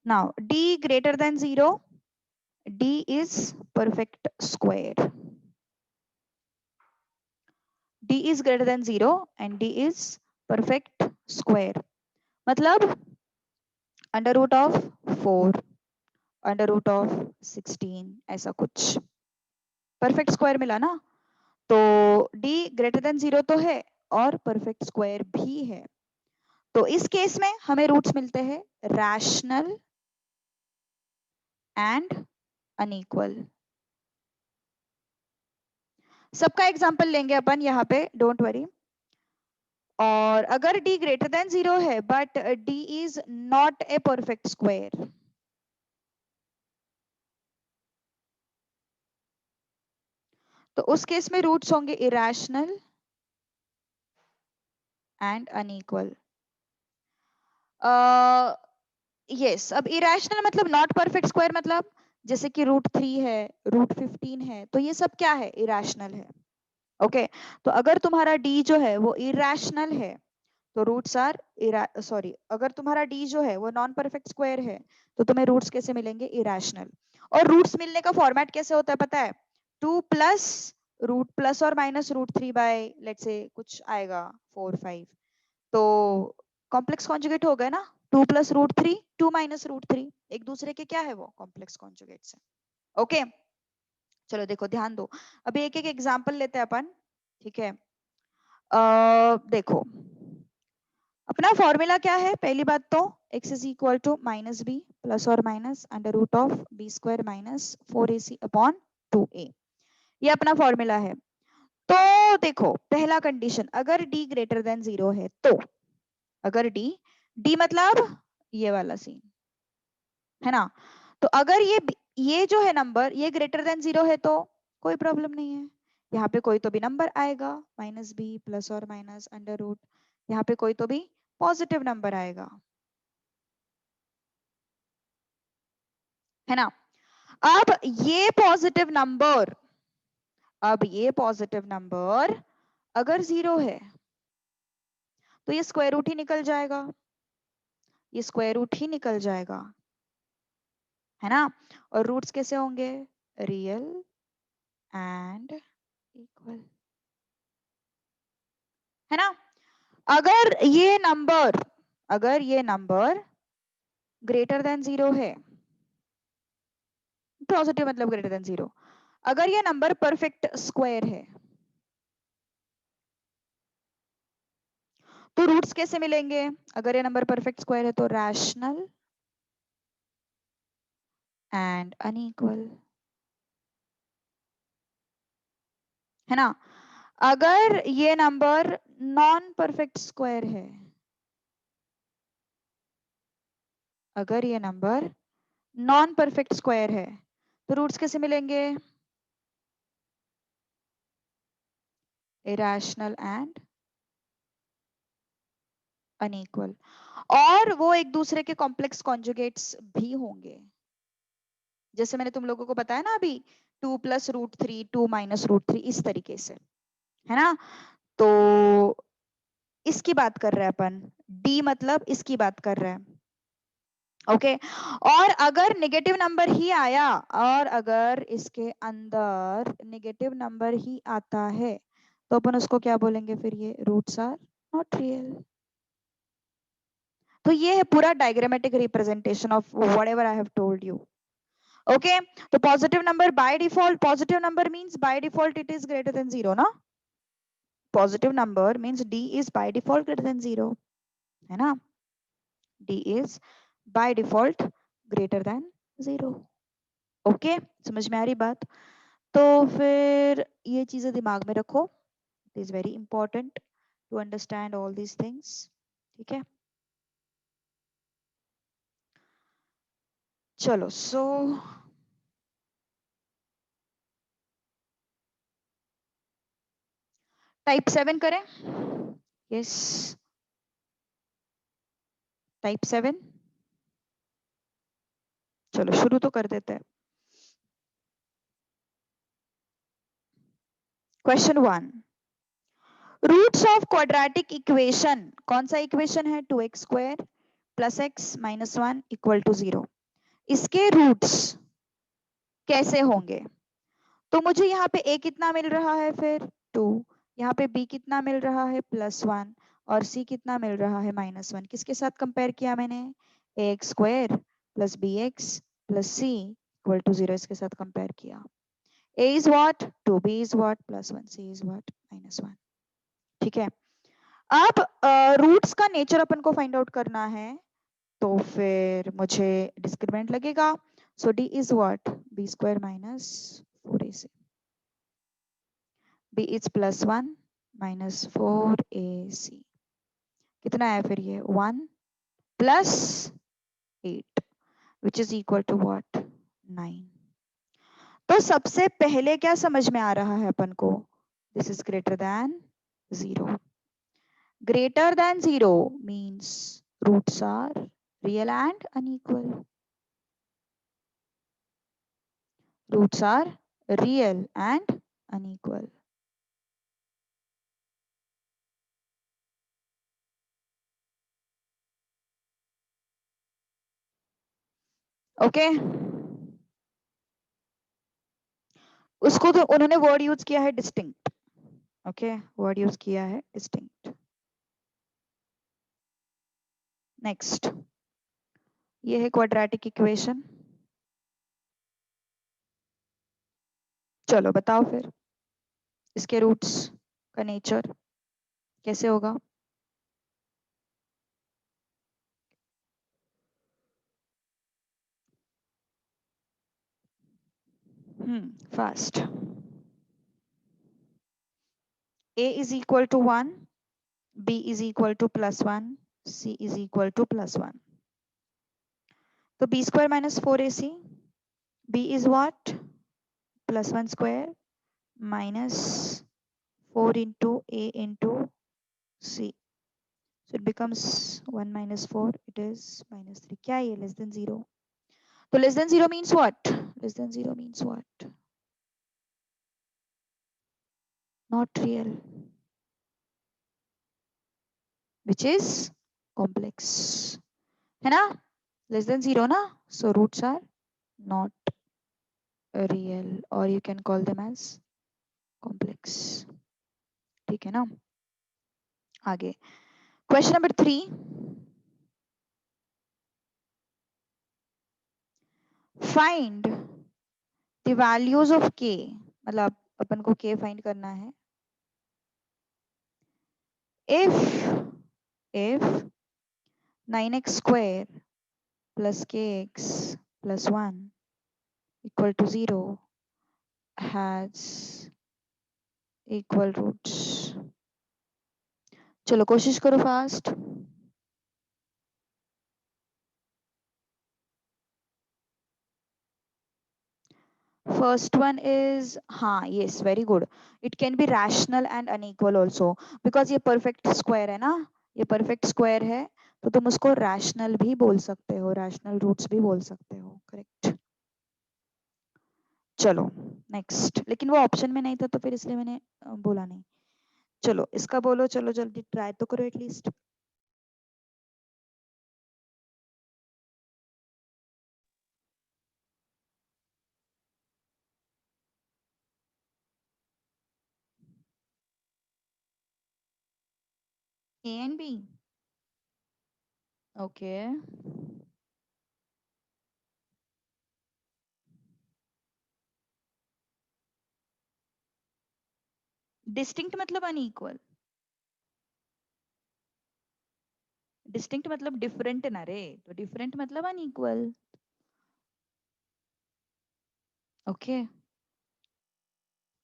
Now d greater than 0, d is perfect square. d is greater than 0 and d is perfect square. मतलब under root of 4 under root of 16, ऐसा कुछ। परफेक्ट स्क्वायर मिला ना, तो d ग्रेटर देन 0 तो है और परफेक्ट स्क्वायर भी है। तो इस केस में हमें रूट्स मिलते हैं रैशनल एंड अनइक्वल। सबका एग्जांपल लेंगे अपन यहाँ पे, डोंट वरी। और अगर d ग्रेटर देन 0 है but d is not a perfect square, तो उस केस में रूट्स होंगे इरेशनल एंड अनइक्वल। यस, अब इरेशनल मतलब नॉट परफेक्ट स्क्वायर, मतलब जैसे कि √3 है, √15 है, तो ये सब क्या है, इरेशनल है। ओके, तो अगर तुम्हारा d जो है वो इरेशनल है तो रूट्स आर सॉरी, अगर तुम्हारा d जो है वो नॉन परफेक्ट स्क्वायर है तो तुम्हें रूट्स कैसे मिलेंगे, इरेशनल। और रूट्स मिलने का फॉर्मेट कैसे होता है पता है, 2 प्लस रूट प्लस और माइनस √3 बाय लेट्स से कुछ आएगा 4 5, तो कॉम्प्लेक्स कॉन्जुगेट हो गए ना, 2 प्लस √3, 2 माइनस √3, एक दूसरे के क्या है वो कॉम्प्लेक्स कॉन्जुगेट्स है। ओके, चलो देखो ध्यान दो, अभी एक एक एग्जांपल लेते हैं अपन, ठीक है। देखो अपना फॉर्मूला क्या है, पहली बात तो x is equal to minus B plus और minus under root of B square minus 4ac upon 2a, ये अपना फॉर्मूला है। तो देखो पहला कंडीशन, अगर d ग्रेटर देन 0 है तो, अगर d मतलब ये वाला सीन है ना, तो अगर ये जो है नंबर ये ग्रेटर देन 0 है तो कोई प्रॉब्लम नहीं है, यहाँ पे कोई तो भी नंबर आएगा, माइनस बी प्लस और माइनस अंडर रूट, यहाँ पे कोई तो भी पॉजिटिव नंबर आएगा, है ना। अब ये पॉजिटिव नंबर, अब ये पॉजिटिव नंबर अगर 0 है तो ये स्क्वायर रूट ही निकल जाएगा, ये स्क्वायर रूट ही निकल जाएगा, है ना। और रूट्स कैसे होंगे, रियल एंड इक्वल, है ना। अगर ये नंबर, अगर ये नंबर ग्रेटर देन 0 है, पॉजिटिव मतलब ग्रेटर देन 0, अगर ये नंबर परफेक्ट स्क्वायर है तो रूट्स कैसे मिलेंगे, अगर ये नंबर परफेक्ट स्क्वायर है तो रैशनल एंड अनइक्वल, है ना। अगर ये नंबर नॉन परफेक्ट स्क्वायर है, अगर ये नंबर नॉन परफेक्ट स्क्वायर है तो रूट्स कैसे मिलेंगे, इरेशनल एंड अनइक्वल, और वो एक दूसरे के कॉम्प्लेक्स कॉन्जुगेट्स भी होंगे, जैसे मैंने तुम लोगों को बताया ना अभी, 2 प्लस √3, 2 माइनस √3, इस तरीके से, है ना। तो इसकी बात कर रहे हैं अपन, d मतलब इसकी बात कर रहे हैं, ओके। और अगर नेगेटिव नंबर ही आया, और अगर इसके अंदर नेगेटिव नंबर ही आता है तो अपन उसको क्या बोलेंगे, फिर ये रूट्स आर नॉट रियल। तो ये है पूरा diagrammatic representation of whatever I have told you, okay. तो positive number by default, positive number means by default it is greater than 0 ना, positive number means d is by default greater than 0, है ना, d is by default greater than 0, okay. समझ में आ रही बात, तो फिर ये चीजें दिमाग में रखो, it is very important to understand all these things, ठीक है। चलो टाइप 7 करें, यस, टाइप 7, चलो शुरू तो कर देते हैं। Question 1, roots of quadratic equation, कौन सा इक्वेशन है, 2x² plus x minus 1 equal to 0, इसके रूट्स कैसे होंगे। तो मुझे यहाँ पे a कितना मिल रहा है, फिर 2, यहाँ पे b कितना मिल रहा है, +1, और c कितना मिल रहा है, -1, किसके साथ कंपेयर किया मैंने, ax² plus bx plus C equal to 0 इसके साथ कंपेयर किया. A is what? 2B is what? Plus 1. C is what? Minus 1. ठीक है. अब रूट्स का नेचर अपन को फाइंड आउट करना है, तो फिर मुझे डिस्क्रिमिनेंट लगेगा. सो D is what? B square minus 4AC. B is plus 1 minus 4AC. कितना है फिर ये? 1 plus 8 which is equal to what? 9. तो सबसे पहले क्या समझ में आ रहा है अपन को? This is greater than 0. Greater than 0 means roots are real and unequal. Roots are real and unequal. Okay. उसको तो उन्होंने वर्ड यूज किया है डिस्टिंक्ट. ओके, वर्ड यूज किया है डिस्टिंक्ट. नेक्स्ट, ये है क्वाड्रेटिक इक्वेशन. चलो बताओ फिर इसके रूट्स का नेचर कैसे होगा. Fast. A is equal to 1, B is equal to plus 1, C is equal to plus 1. So B square minus 4AC, B is what? Plus 1 square minus 4 into A into C. So it becomes 1 minus 4, it is minus 3. क्या है ये? Less than 0. So less than 0 means what? Less than 0 means what? Not real. Which is complex. है ना? Less than 0 ना? So roots are not real or you can call them as complex. ठीक है ना? आगे question number 3. Find the values of k. मतलब अपन को k फाइंड करना है. if 9x square plus kx plus 1 equal to 0 has equal roots. चलो कोशिश करो फास्ट. First one is, हाँ, yes, very good. It can be rational and unequal also because ये perfect square है ना, ये perfect square है, तो तुम उसको rational भी बोल सकते हो, rational roots भी बोल सकते हो. correct. चलो next. लेकिन वो option में नहीं था तो फिर इसलिए मैंने बोला नहीं. चलो इसका बोलो. चलो जल्दी try तो करो at least. A and B. Okay. Distinct मतलब unequal. Distinct मतलब different ना रे, तो different मतलब unequal. Okay.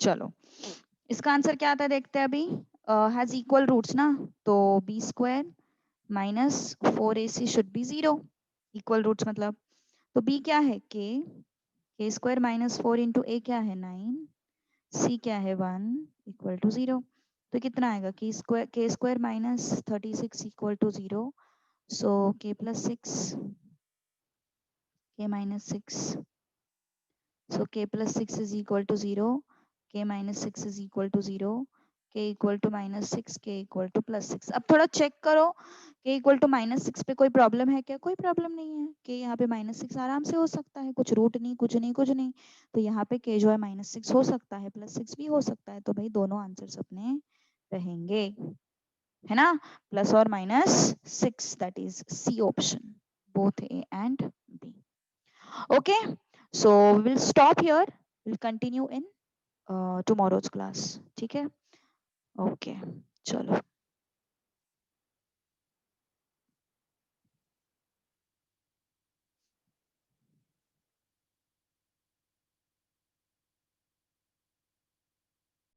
चलो इसका आंसर क्या आता है देखते हैं अभी. हैज इक्वल रूट्स ना, तो B square minus 4AC should be 0. Equal roots मतलब, तो बी क्या है? के स्क्वायर माइनस 4 इंटू ए क्या है? 9. सी क्या है? 1 इक्वल टू 0. तो कितना आएगा? के स्क्वायर माइनस 36 इक्वल टू 0. सो के प्लस 6, के minus 6. So k plus 6 is equal to 0, k minus 6 is equal to 0, k equal to minus 6, k equal to plus 6. अब थोड़ा चेक करो k equal to minus 6 पे कोई प्रॉब्लम है क्या? कोई प्रॉब्लम नहीं है. k यहाँ पे minus 6 आराम से हो सकता है, कुछ रूट नहीं, कुछ नहीं, कुछ नहीं. तो यहाँ पे k जो है minus 6 हो सकता है, plus 6 भी हो सकता है. तो भाई दोनों आंसर्स अपने रहेंगे, है ना? प्लस और minus 6, that is C option, both A and B. Okay, so will stop here, will continue in tomorrow's class, ठीक है? ओके, चलो।